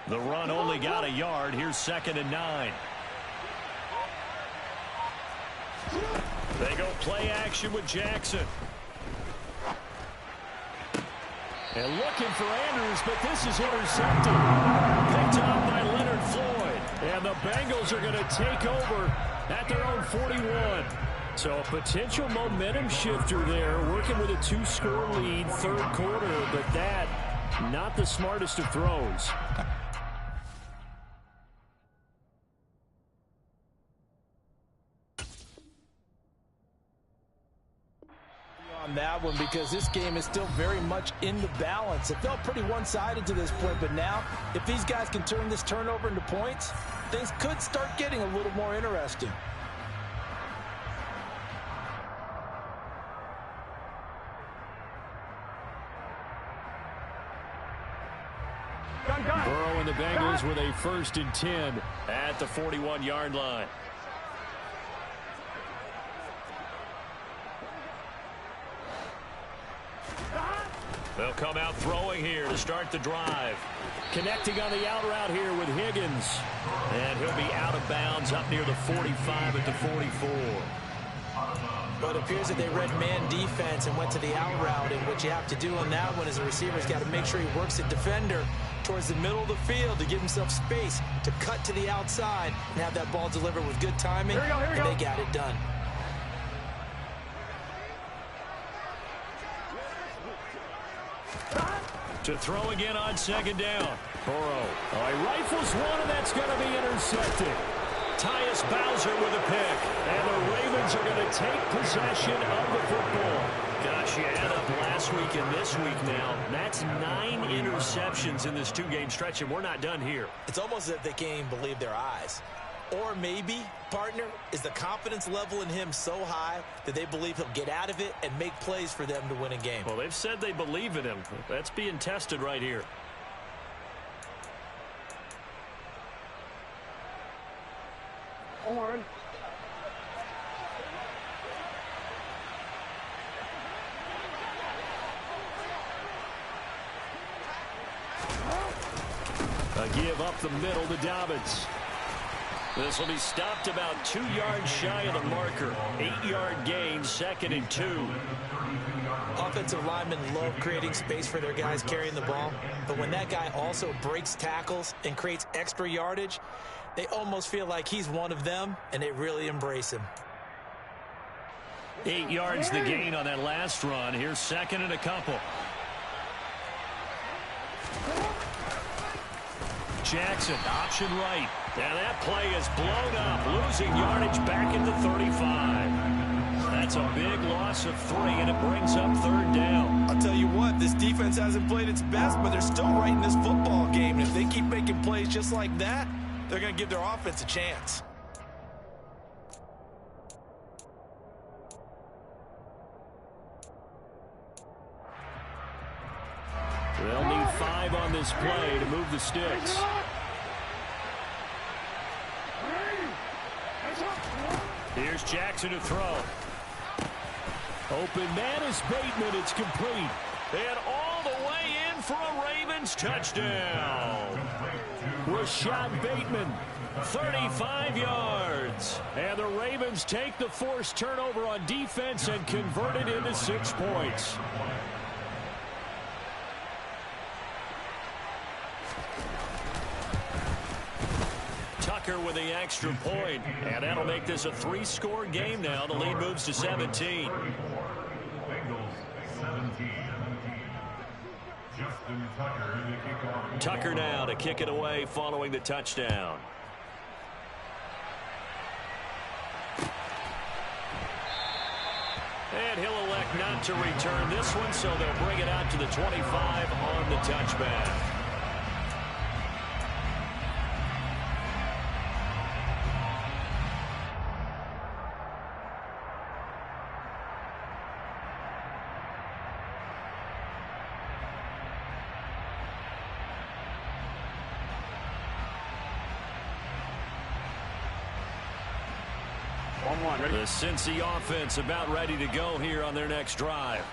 The run only got a yard. Here's 2nd and 9. They go play action with Jackson. And looking for Andrews, but this is intercepted. Picked up by Leonard Floyd. And the Bengals are going to take over at their own 41. So a potential momentum shifter there, working with a 2-score lead, third quarter, but that, not the smartest of throws. On that one, because this game is still very much in the balance. It felt pretty one-sided to this point, but now if these guys can turn this turnover into points, things could start getting a little more interesting. Burrow and the Bengals with a 1st and 10 at the 41-yard line. They'll come out throwing here to start the drive. Connecting on the out route here with Higgins. And he'll be out of bounds up near the 45 at the 44. But it appears that they read man defense and went to the out route. And what you have to do on that one is the receiver's got to make sure he works the defender towards the middle of the field to give himself space to cut to the outside and have that ball delivered with good timing. And they got it done. To throw again on second down. Burrow. Oh, he rifles one, and that's going to be intercepted. Tyus Bowser with a pick. And the Ravens are going to take possession of the football. Gosh, you add up last week and this week now. That's 9 interceptions in this 2-game stretch, and we're not done here. It's almost as if they can't even believe their eyes. Or maybe, partner, is the confidence level in him so high that they believe he'll get out of it and make plays for them to win a game. Well, they've said they believe in him. That's being tested right here. Horn. A give up the middle to Dobbins. This will be stopped about 2 yards shy of the marker. 8-yard gain, 2nd and 2. Offensive linemen love creating space for their guys carrying the ball, but when that guy also breaks tackles and creates extra yardage, they almost feel like he's one of them, and they really embrace him. 8 yards the gain on that last run. Here's 2nd and a couple. Jackson, option right. And that play is blown up, losing yardage back at the 35. That's a big loss of 3, and it brings up 3rd down. I'll tell you what, this defense hasn't played its best, but they're still right in this football game. And if they keep making plays just like that, they're going to give their offense a chance. They'll need 5 on this play to move the sticks. Here's Jackson to throw. Open man is Bateman. It's complete. And all the way in for a Ravens touchdown. Rashad Bateman, 35 yards. And the Ravens take the forced turnover on defense and convert it into 6 points. Tucker with the extra point, and that'll make this a 3-score game now. The lead moves to 17. Bengals 17. Justin Tucker in the kickoff. Tucker now to kick it away following the touchdown. And he'll elect not to return this one, so they'll bring it out to the 25 on the touchback. The Cincy offense about ready to go here on their next drive.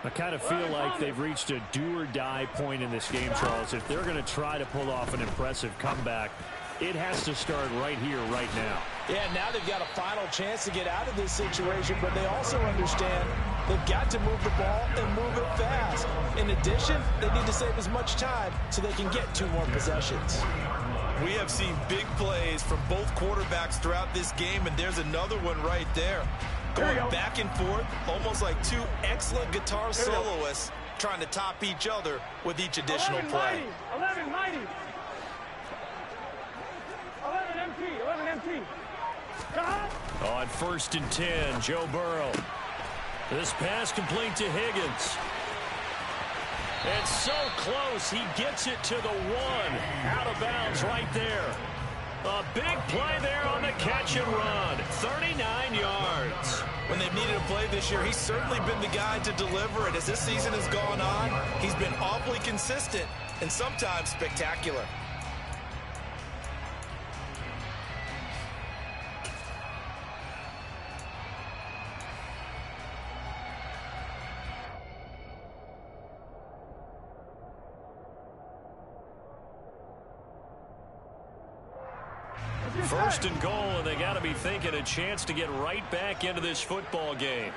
I kind of feel like they've reached a do-or-die point in this game, Charles. If they're going to try to pull off an impressive comeback, it has to start right here, right now. Yeah, now they've got a final chance to get out of this situation, but they also understand they've got to move the ball and move it fast. In addition, they need to save as much time so they can get 2 more possessions. We have seen big plays from both quarterbacks throughout this game, and there's another one right there. Going back and forth, almost like 2 excellent guitar soloists trying to top each other with each additional play. 11-90. 11 MT. 11 MT. On 1st and 10, Joe Burrow. This pass complete to Higgins. It's so close, he gets it to the 1. Out of bounds right there. A big play there on the catch and run. 39 yards. When they've needed a play this year, he's certainly been the guy to deliver it. As this season has gone on, he's been awfully consistent and sometimes spectacular. First and goal, and they got to be thinking a chance to get right back into this football game.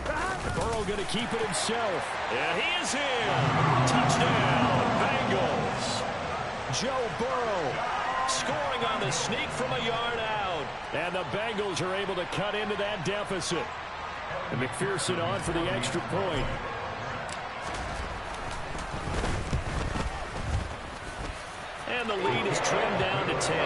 Burrow going to keep it himself. Yeah, he is in. Touchdown, Bengals. Joe Burrow scoring on the sneak from a yard out. And the Bengals are able to cut into that deficit. And McPherson on for the extra point. And the lead is trimmed down to 10.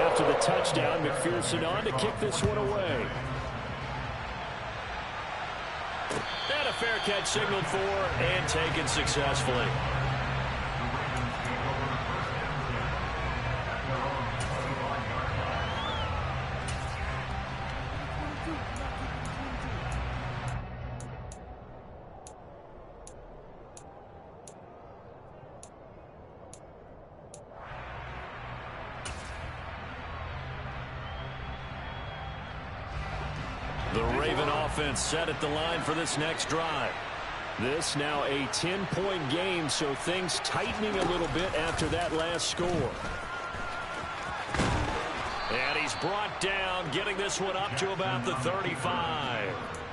After the touchdown, McPherson on to kick this one away. And a fair catch signaled for and taken successfully. The Raven offense set at the line for this next drive. This now a 10-point game, so things tightening a little bit after that last score. And he's brought down, getting this one up to about the 35.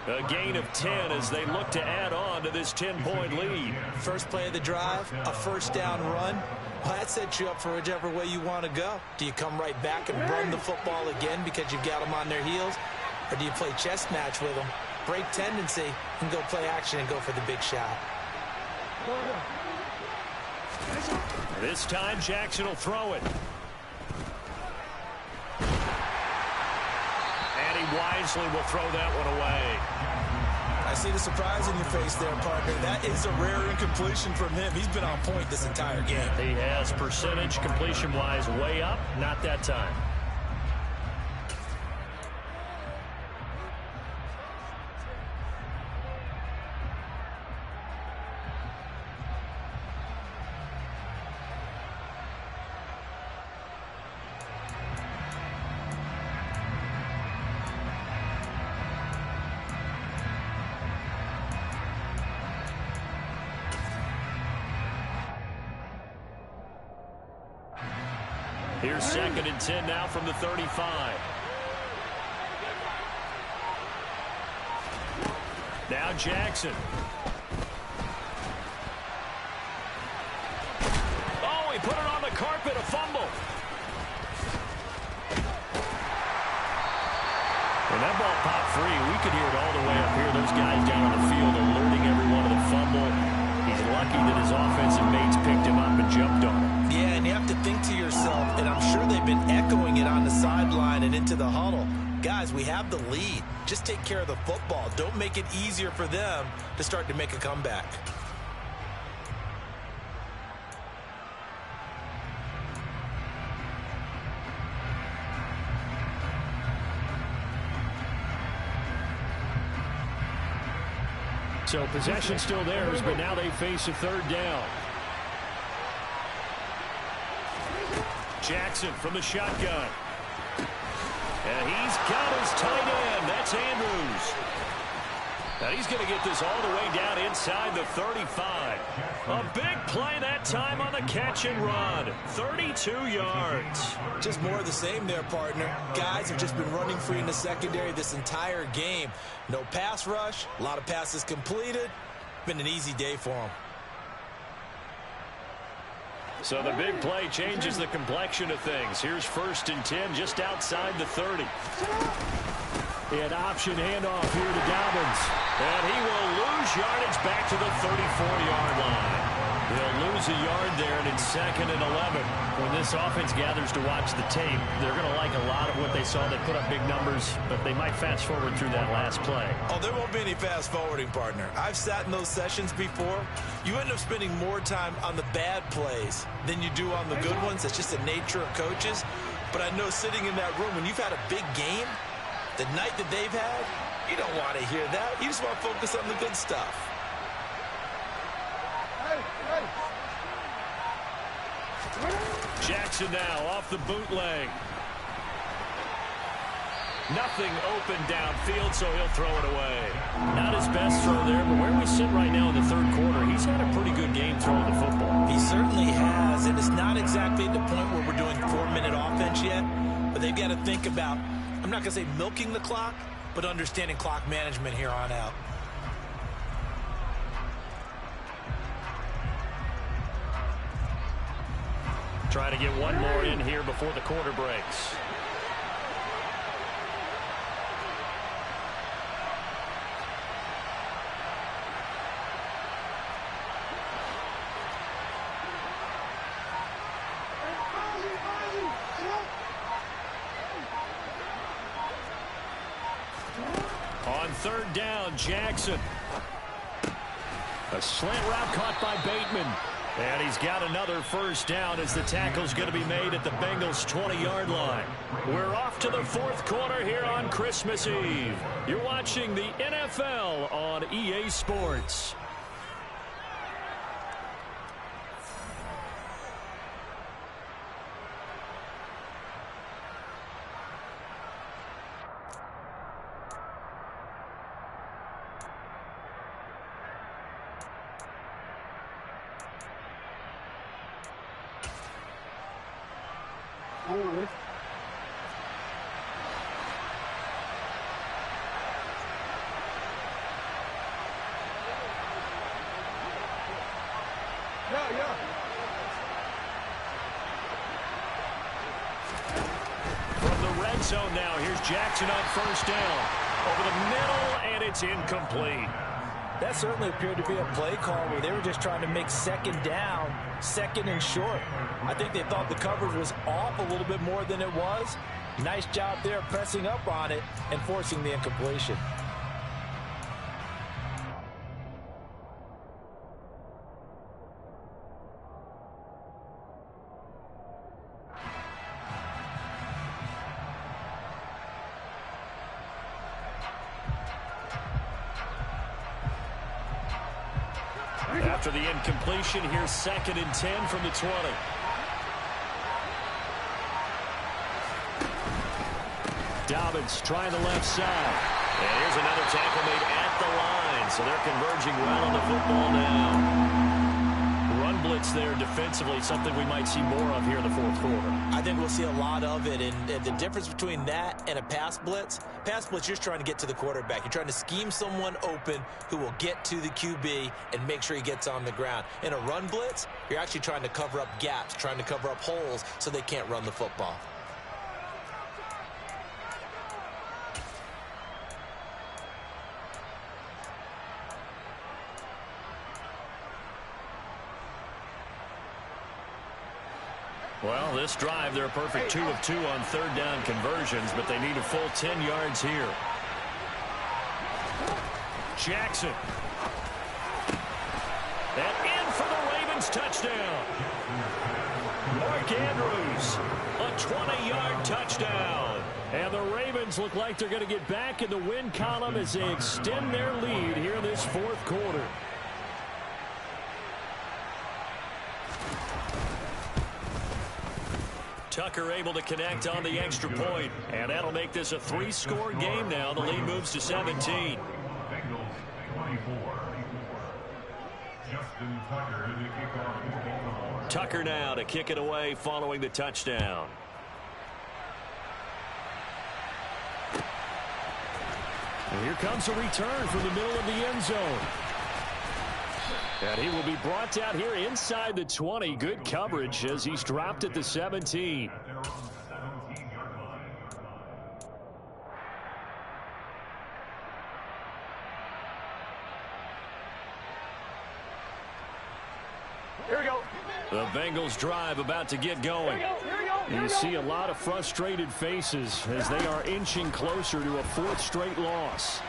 A gain of 10 as they look to add on to this 10-point lead. First play of the drive, a first down run. Well, that sets you up for whichever way you want to go. Do you come right back and run the football again because you've got them on their heels? Or do you play chess match with them, break tendency, and go play action and go for the big shot? This time Jackson will throw it. And he wisely will throw that one away. I see the surprise in your face there, partner. That is a rare incompletion from him. He's been on point this entire game. He has percentage completion-wise way up, not that time. Here's 2nd and 10 now from the 35. Now Jackson. Oh, he put it on the carpet, a fumble. When that ball popped free, we could hear it all the way up here. Those guys down on the field alerting everyone of the fumble. He's lucky that his offensive mates picked him up and jumped on him. Yeah, and you have to think to yourself, and I'm sure they've been echoing it on the sideline and into the huddle. Guys, we have the lead. Just take care of the football. Don't make it easier for them to start to make a comeback. So possession still theirs, but now they face a 3rd down. Jackson from the shotgun. And he's got his tight end. That's Andrews. And he's going to get this all the way down inside the 35. A big play that time on the catch and run. 32 yards. Just more of the same there, partner. Guys have just been running free in the secondary this entire game. No pass rush, a lot of passes completed. Been an easy day for them. So the big play changes the complexion of things. Here's 1st and 10 just outside the 30. An option handoff here to Dobbins. And he will lose yardage back to the 34-yard line. He'll lose a yard there, and it's 2nd and 11. When this offense gathers to watch the tape, they're going to like a lot of what they saw. They put up big numbers, but they might fast forward through that last play. Oh, there won't be any fast forwarding, partner. I've sat in those sessions before. You end up spending more time on the bad plays than you do on the good ones. That's just the nature of coaches. But I know sitting in that room, when you've had a big game, the night that they've had, you don't want to hear that. You just want to focus on the good stuff. Jackson now off the bootleg. Nothing open downfield, so he'll throw it away. Not his best throw there, but where we sit right now in the third quarter, he's had a pretty good game throwing the football. He certainly has, and it's not exactly at the point where we're doing 4-minute offense yet, but they've got to think about, I'm not going to say milking the clock, but understanding clock management here on out. Try to get one more in here before the quarter breaks. On third down, Jackson. A slant route caught by Bateman. And he's got another first down as the tackle's going to be made at the Bengals' 20-yard line. We're off to the fourth quarter here on Christmas Eve. You're watching the NFL on EA Sports. From the red zone now, here's Jackson on first down. Over the middle, and it's incomplete. That certainly appeared to be a play call where they were just trying to make second down, second and short. I think they thought the coverage was off a little bit more than it was. Nice job there pressing up on it and forcing the incompletion. After the incompletion, here's 2nd and 10 from the 20. Dobbins trying the left side. And here's another tackle made at the line. So they're converging well on the football now. Run blitz there defensively, something we might see more of here in the fourth quarter. I think we'll see a lot of it, and the difference between that and a pass blitz, you're just trying to get to the quarterback. You're trying to scheme someone open who will get to the QB and make sure he gets on the ground. In a run blitz, you're actually trying to cover up gaps, trying to cover up holes so they can't run the football. Well, this drive, they're a perfect 2 of 2 on third down conversions, but they need a full 10 yards here. Jackson. And in for the Ravens touchdown. Mark Andrews, a 20-yard touchdown. And the Ravens look like they're going to get back in the win column as they extend their lead here in this fourth quarter. Tucker able to connect on the extra point, and that'll make this a 3-score game now. The lead moves to 17. Bengals 24. Justin Tucker to kick off. Tucker now to kick it away following the touchdown. And here comes a return from the middle of the end zone. And he will be brought down here inside the 20. Good coverage as he's dropped at the 17. Here we go. The Bengals drive about to get going. You see a lot of frustrated faces as they are inching closer to a 4th straight loss.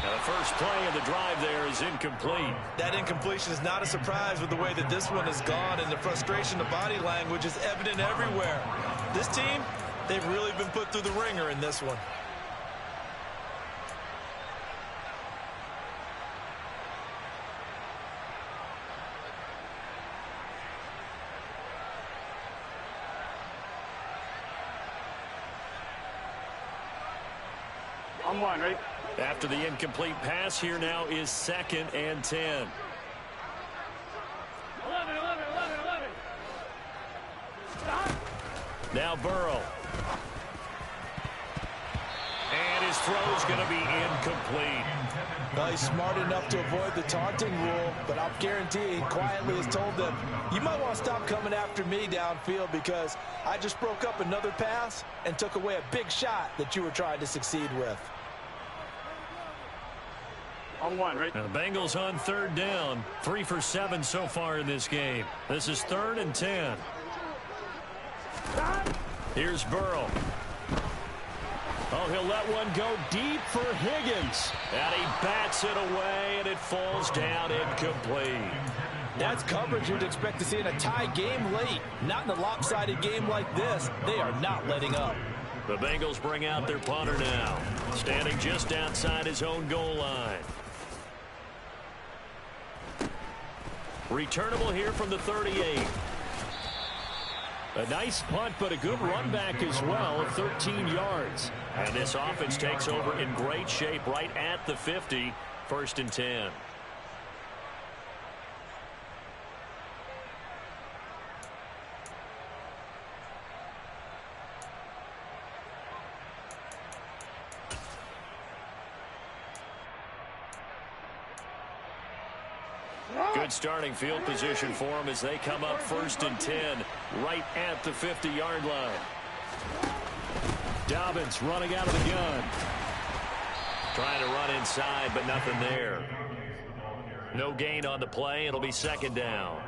Now the first play of the drive there is incomplete. That incompletion is not a surprise with the way that this one has gone, and the frustration, the body language is evident everywhere. This team, they've really been put through the ringer in this one. On one, ready? After the incomplete pass, here now is 2nd and 10. 11. Stop. Now Burrow. And his throw's going to be incomplete. Well, he's smart enough to avoid the taunting rule, but I'll guarantee he quietly has told them, you might want to stop coming after me downfield because I just broke up another pass and took away a big shot that you were trying to succeed with. On one, right? Now the Bengals on 3rd down. 3 for 7 so far in this game. This is 3rd and 10. Here's Burrow. Oh, he'll let one go deep for Higgins. And he bats it away, and it falls down incomplete. That's coverage you'd expect to see in a tie game late. Not in a lopsided game like this. They are not letting up. The Bengals bring out their punter now, standing just outside his own goal line. Returnable here from the 38. A nice punt, but a good run back as well, 13 yards. And this offense takes over in great shape right at the 50, 1st and 10. Good starting field position for them as they come up 1st and 10 right at the 50-yard line. Dobbins running out of the gun. Trying to run inside, but nothing there. No gain on the play. It'll be 2nd down.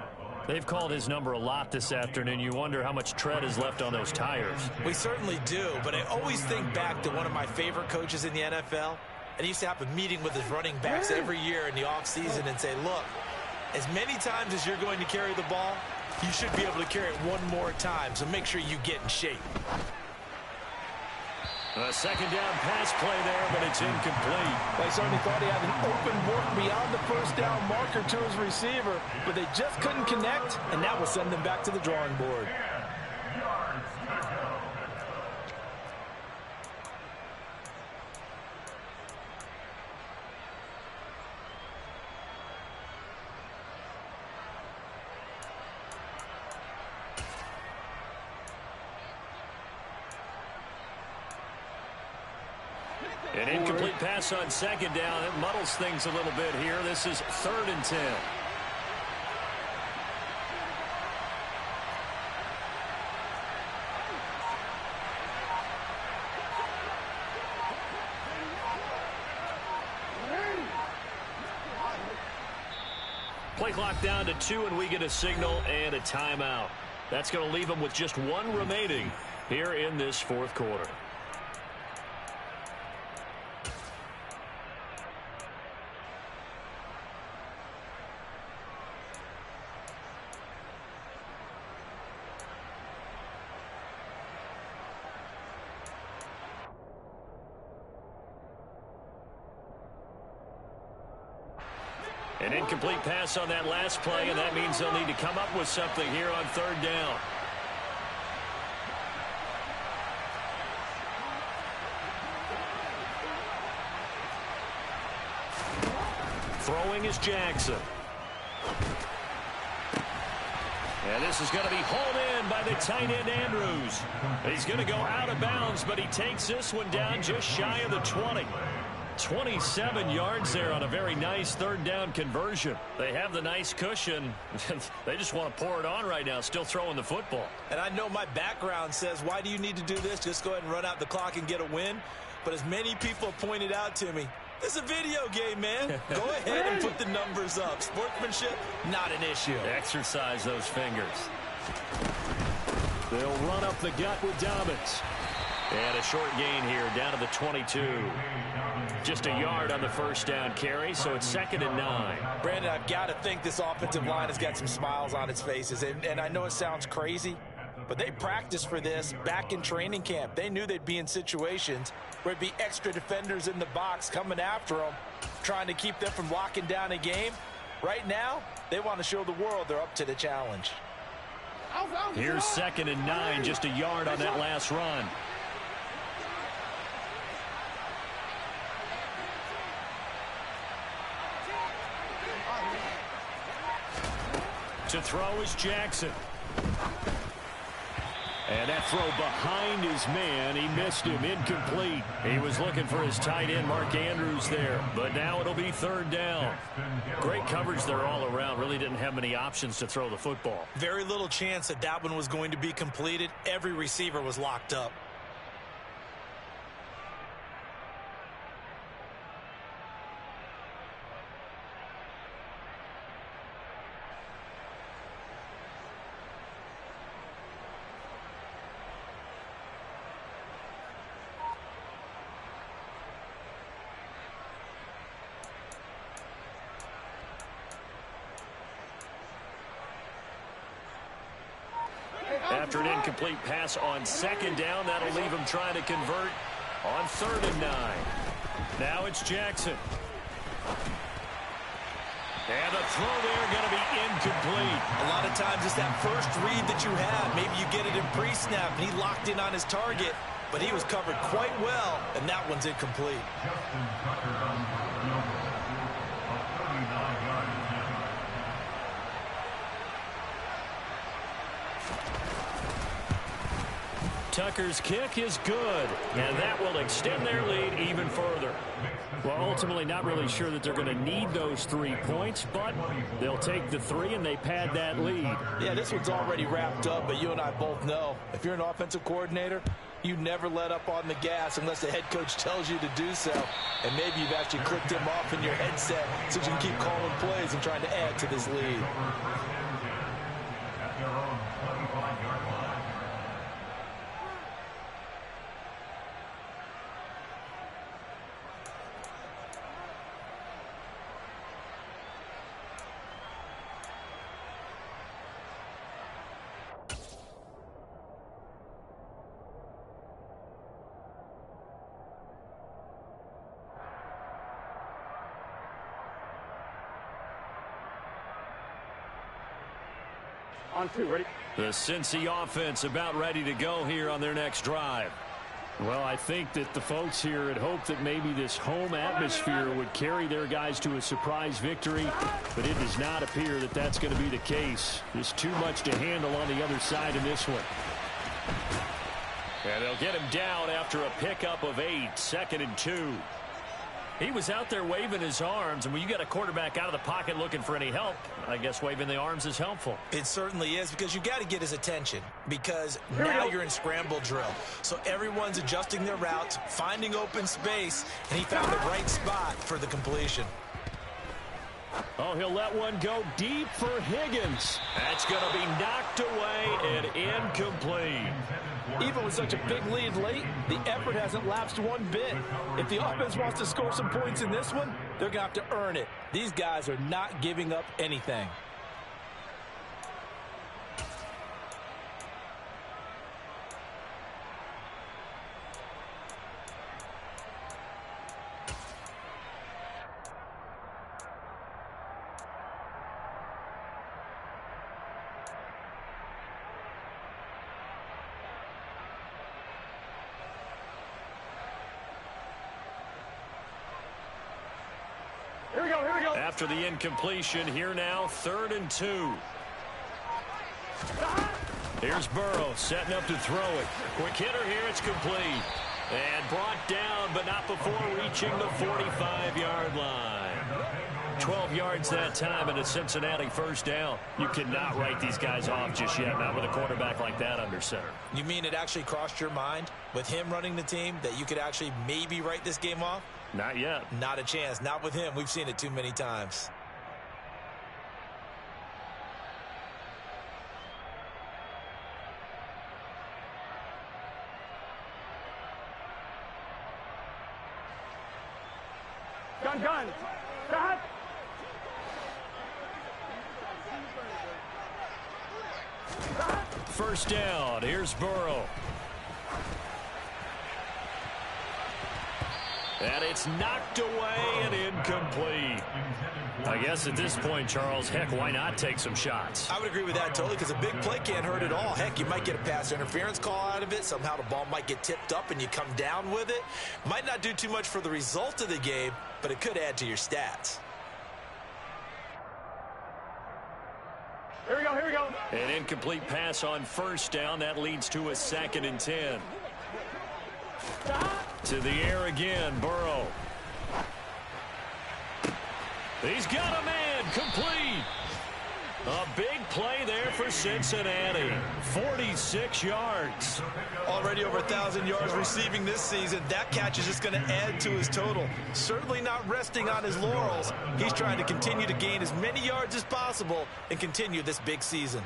They've called his number a lot this afternoon. You wonder how much tread is left on those tires. We certainly do, but I always think back to one of my favorite coaches in the NFL. And he used to have a meeting with his running backs every year in the offseason and say, look, as many times as you're going to carry the ball, you should be able to carry it one more time, so make sure you get in shape. A 2nd down pass play there, but it's incomplete. They certainly thought he had an open work beyond the 1st down marker to his receiver, but they just couldn't connect, and that will send them back to the drawing board. An incomplete pass on 2nd down. It muddles things a little bit here. This is 3rd and 10. Play clock down to 2, and we get a signal and a timeout. That's going to leave them with just 1 remaining here in this 4th quarter. An incomplete pass on that last play, and that means they'll need to come up with something here on 3rd down. Throwing is Jackson. And this is going to be hauled in by the tight end Andrews. He's going to go out of bounds, but he takes this one down just shy of the 20. 27 yards there on a very nice 3rd down conversion. They have the nice cushion. They just want to pour it on right now, still throwing the football. And I know my background says, why do you need to do this? Just go ahead and run out the clock and get a win. But as many people pointed out to me, this is a video game, man. Go ahead and put the numbers up. Sportsmanship, not an issue. Exercise those fingers. They'll run up the gut with Dobbins. And a short gain here down to the 22. Just a yard on the 1st down carry, so it's 2nd and 9. Brandon, I've got to think this offensive line has got some smiles on its faces. And I know it sounds crazy, but they practiced for this back in training camp. They knew they'd be in situations where it'd be extra defenders in the box coming after them, trying to keep them from locking down a game. Right now, they want to show the world they're up to the challenge. Here's 2nd and 9, just a yard on that last run. To throw is Jackson. And that throw behind his man. He missed him. Incomplete. He was looking for his tight end, Mark Andrews, there. But now it'll be third down. Great coverage there all around. Really didn't have many options to throw the football. Very little chance that that one was going to be completed. Every receiver was locked up. After an incomplete pass on second down, that'll leave him trying to convert on 3rd and 9. Now it's Jackson. And the throw there going to be incomplete. A lot of times it's that first read that you have. Maybe you get it in pre-snap, and he locked in on his target, but he was covered quite well, and that one's incomplete. Justin Tucker on number 39-yard attempt. Tucker's kick is good, and that will extend their lead even further. Well, ultimately not really sure that they're going to need those 3 points, but they'll take the 3 and they pad that lead. Yeah, this one's already wrapped up, but you and I both know if you're an offensive coordinator, you never let up on the gas unless the head coach tells you to do so. And maybe you've actually clicked him off in your headset so you can keep calling plays and trying to add to this lead. At their own 25-yard line. On 2, ready? The Cincy offense about ready to go here on their next drive. Well, I think that the folks here had hoped that maybe this home atmosphere would carry their guys to a surprise victory, but it does not appear that that's going to be the case. There's too much to handle on the other side in this one. And they'll get him down after a pickup of 8, 2nd and 2. He was out there waving his arms, and when you got a quarterback out of the pocket looking for any help, I guess waving the arms is helpful. It certainly is, because you got to get his attention, because now you're in scramble drill. So everyone's adjusting their routes, finding open space, and he found the right spot for the completion. Oh, he'll let one go deep for Higgins. That's going to be knocked away and incomplete. Even with such a big lead late, the effort hasn't lapsed one bit. If the offense wants to score some points in this one, they're going to have to earn it. These guys are not giving up anything. Here we go, here we go. After the incompletion, here now, 3rd and 2. Here's Burrow setting up to throw it. Quick hitter here, it's complete. And brought down, but not before reaching the 45-yard line. 12 yards that time, and a Cincinnati first down. You cannot write these guys off just yet, not with a quarterback like that under center. You mean it actually crossed your mind with him running the team that you could actually maybe write this game off? Not yet. Not a chance. Not with him. We've seen it too many times. Gun. Stop. First down. Here's Burrow. And it's knocked away and incomplete. I guess at this point, Charles, heck, why not take some shots? I would agree with that totally, because a big play can't hurt at all. Heck, you might get a pass interference call out of it. Somehow the ball might get tipped up and you come down with it. Might not do too much for the result of the game, but it could add to your stats. Here we go. An incomplete pass on first down. That leads to a 2nd and 10. To the air again, Burrow. He's got a man, complete. A big play there for Cincinnati. 46 yards. Already over 1,000 yards receiving this season. That catch is just going to add to his total. Certainly not resting on his laurels. He's trying to continue to gain as many yards as possible and continue this big season.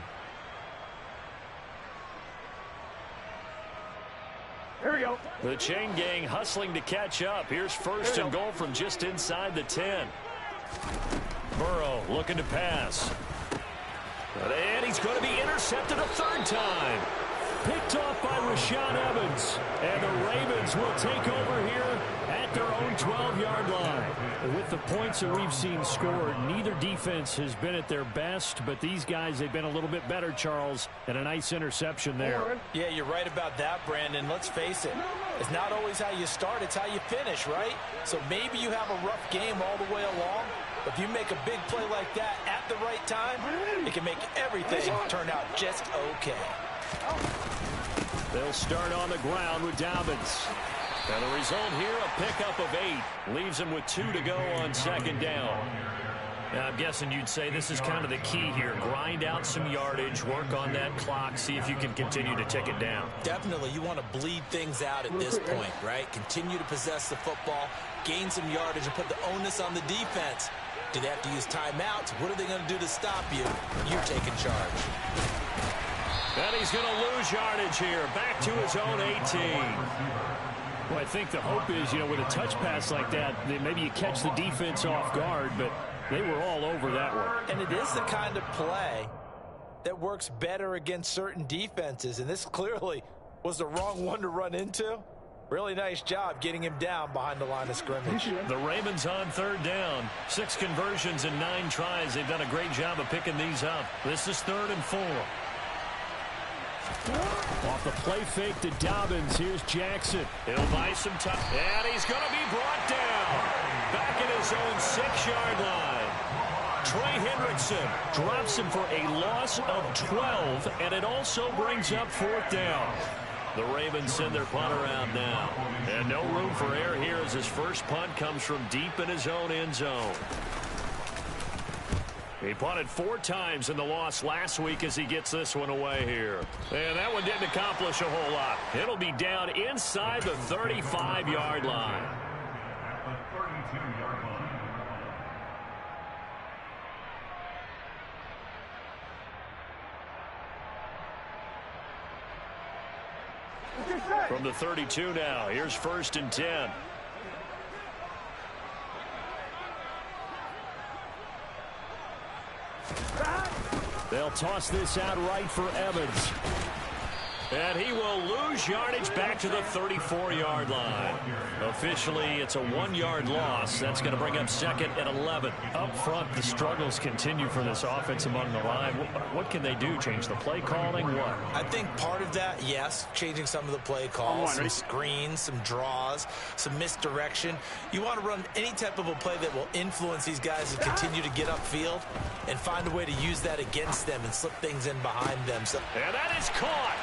Here we go. The chain gang hustling to catch up. Here's 1st and goal from just inside the 10. Burrow looking to pass. And he's going to be intercepted a 3rd time. Picked off by Rashaan Evans. And the Ravens will take over here at their own 12-yard line. With the points that we've seen scored, neither defense has been at their best, but these guys, they've been a little bit better, Charles, and a nice interception there. Yeah, you're right about that, Brandon. Let's face it. It's not always how you start, it's how you finish, right? So maybe you have a rough game all the way along, but if you make a big play like that at the right time, it can make everything turn out just okay. They'll start on the ground with Dobbins. And the result here, a pickup of 8. Leaves them with 2 to go on 2nd down. Now, I'm guessing you'd say this is kind of the key here. Grind out some yardage, work on that clock, see if you can continue to tick it down. Definitely, you want to bleed things out at this point, right? Continue to possess the football, gain some yardage, and put the onus on the defense. Do they have to use timeouts? What are they going to do to stop you? You're taking charge. And he's going to lose yardage here. Back to his own 18. Well, I think the hope is, with a touch pass like that, maybe you catch the defense off guard, but they were all over that one. And it is the kind of play that works better against certain defenses, and this clearly was the wrong one to run into. Really nice job getting him down behind the line of scrimmage. The Ravens on 3rd down. 6 conversions and 9 tries. They've done a great job of picking these up. This is 3rd and 4. Off the play fake to Dobbins. Here's Jackson. He'll buy some time. And he's going to be brought down. Back at his own 6-yard line. Trey Hendrickson drops him for a loss of 12. And it also brings up 4th down. The Ravens send their punter out now. And no room for error here as his first punt comes from deep in his own end zone. He punted 4 times in the loss last week as he gets this one away here. And that one didn't accomplish a whole lot. It'll be down inside the 35-yard line. At the 32-yard line. From the 32 now, here's 1st and 10. They'll toss this out right for Evans. And he will lose yardage back to the 34-yard line. Officially, it's a 1-yard loss. That's going to bring up 2nd and 11. Up front, the struggles continue for this offense among the line. What can they do? Change the play calling? What? I think part of that, yes, changing some of the play calls, some screens, some draws, some misdirection. You want to run any type of a play that will influence these guys to continue to get upfield and find a way to use that against them and slip things in behind them. And that is caught.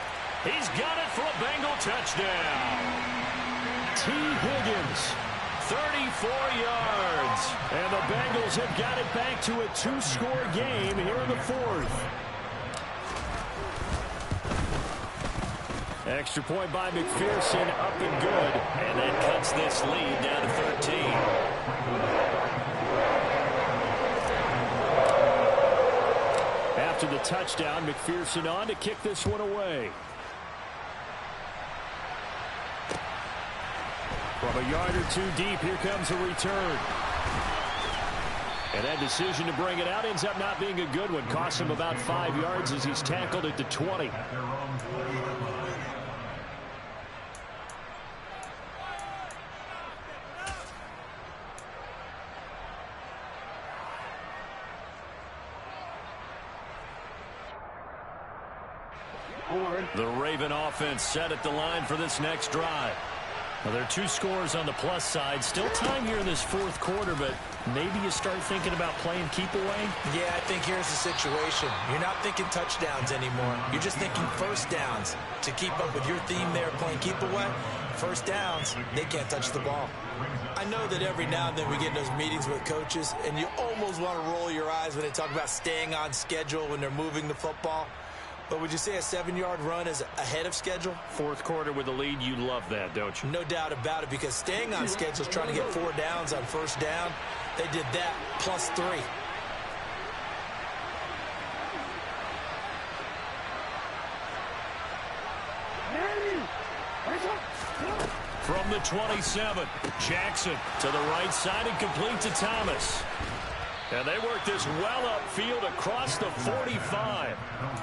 He's got it for a Bengal touchdown. T. Higgins, 34 yards. And the Bengals have got it back to a 2-score game here in the 4th. Extra point by McPherson, up and good. And that cuts this lead down to 13. After the touchdown, McPherson on to kick this one away. From a yard or 2 deep, here comes a return. And that decision to bring it out ends up not being a good one. Costs him about 5 yards as he's tackled at the 20. The Raven offense set at the line for this next drive. Well, there are 2 scores on the plus side. Still time here in this 4th quarter, but maybe you start thinking about playing keep away? Yeah, I think here's the situation. You're not thinking touchdowns anymore. You're just thinking first downs. To keep up with your theme there playing keep away, first downs, they can't touch the ball. I know that every now and then we get in those meetings with coaches, and you almost want to roll your eyes when they talk about staying on schedule when they're moving the football. But would you say a 7-yard run is ahead of schedule? Fourth quarter with the lead, you love that, don't you? No doubt about it, because staying on schedule is trying to get 4 downs on first down. They did that plus 3. From the 27, Jackson to the right side and complete to Thomas. And they work this well upfield across the 45.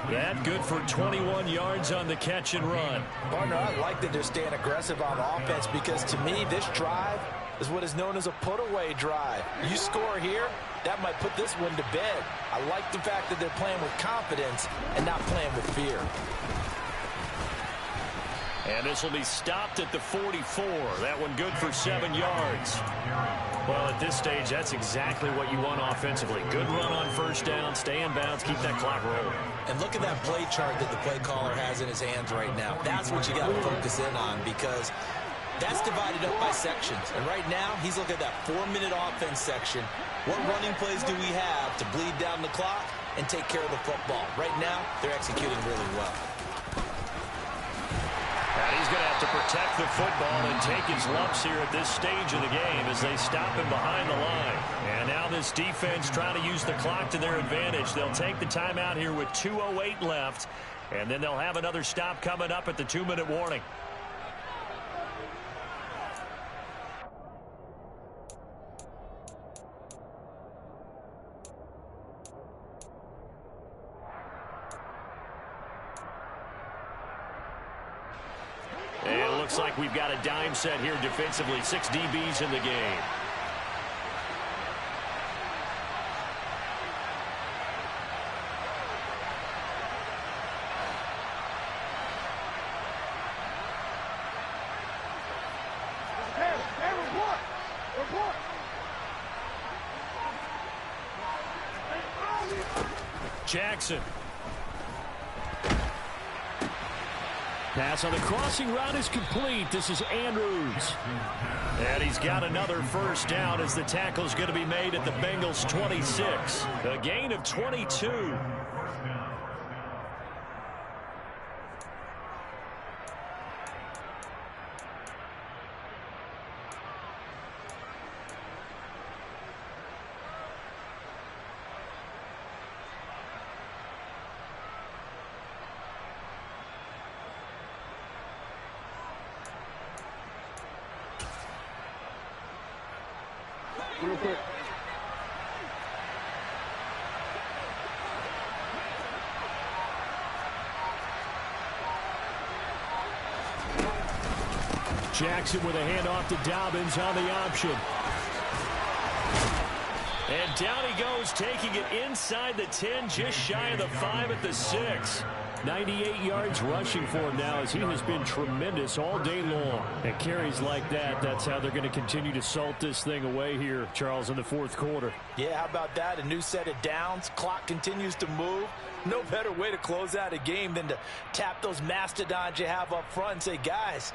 That good for 21 yards on the catch and run. Partner, I like that they're staying aggressive on offense, because to me, this drive is what is known as a put-away drive. You score here, that might put this one to bed. I like the fact that they're playing with confidence and not playing with fear. And this will be stopped at the 44. That one good for 7 yards. Well, at this stage, that's exactly what you want offensively. Good run on first down, stay in bounds, keep that clock rolling. And look at that play chart that the play caller has in his hands right now. That's what you got to focus in on, because that's divided up by sections. And right now, he's looking at that 4-minute offense section. What running plays do we have to bleed down the clock and take care of the football? Right now, they're executing really well. And he's going to have to protect the football and take his lumps here at this stage of the game as they stop him behind the line. And now this defense trying to use the clock to their advantage. They'll take the timeout here with 2:08 left, and then they'll have another stop coming up at the 2-minute warning. And it looks like we've got a dime set here defensively. 6 DBs in the game. Report. Jackson. Pass on the crossing route is complete. This is Andrews. And he's got another first down as the tackle is going to be made at the Bengals 26. A gain of 22. Real quick. Jackson with a handoff to Dobbins on the option. And down he goes, taking it inside the 10, just shy of the 5 at the 6. 98 yards rushing for him now, as he has been tremendous all day long. And carries like that, that's how they're going to continue to salt this thing away here, Charles, in the fourth quarter. Yeah, how about that? A new set of downs. Clock continues to move. No better way to close out a game than to tap those mastodons you have up front and say, guys,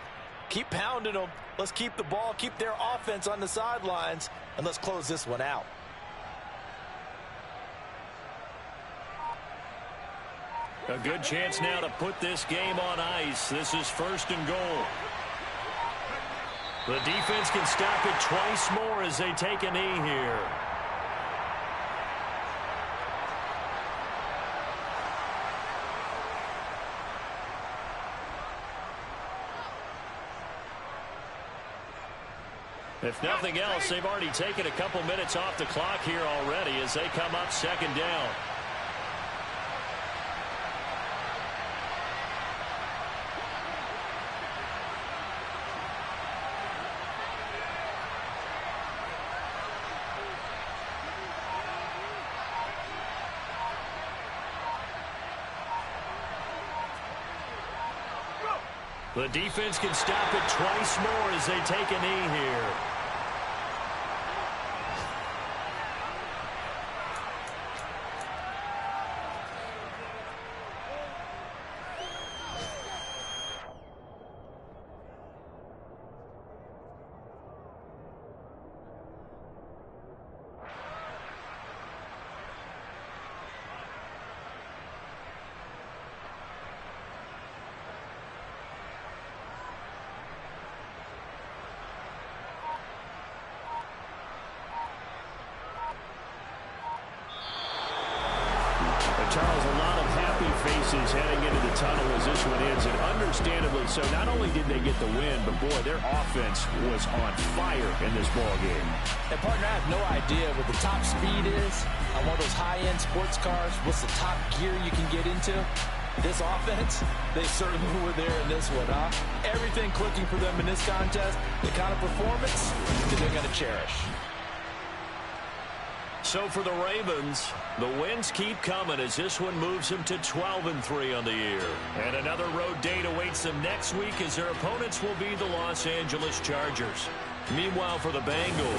keep pounding them. Let's keep the ball, keep their offense on the sidelines, and let's close this one out. A good chance now to put this game on ice. This is 1st and goal. The defense can stop it twice more as they take a knee here. If nothing else, they've already taken a couple minutes off the clock here already as they come up 2nd down. The defense can stop it twice more as they take a knee here. voices heading into the tunnel as this one ends, and understandably so. Not only did they get the win, but, boy, their offense was on fire in this ball game. And, partner, I have no idea what the top speed is on one of those high-end sports cars. What's the top gear you can get into? This offense, they certainly were there in this one, huh? Everything clicking for them in this contest, the kind of performance that they're going to cherish. So for the Ravens, the wins keep coming as this one moves them to 12-3 on the year. And another road date awaits them next week as their opponents will be the Los Angeles Chargers. Meanwhile, for the Bengals,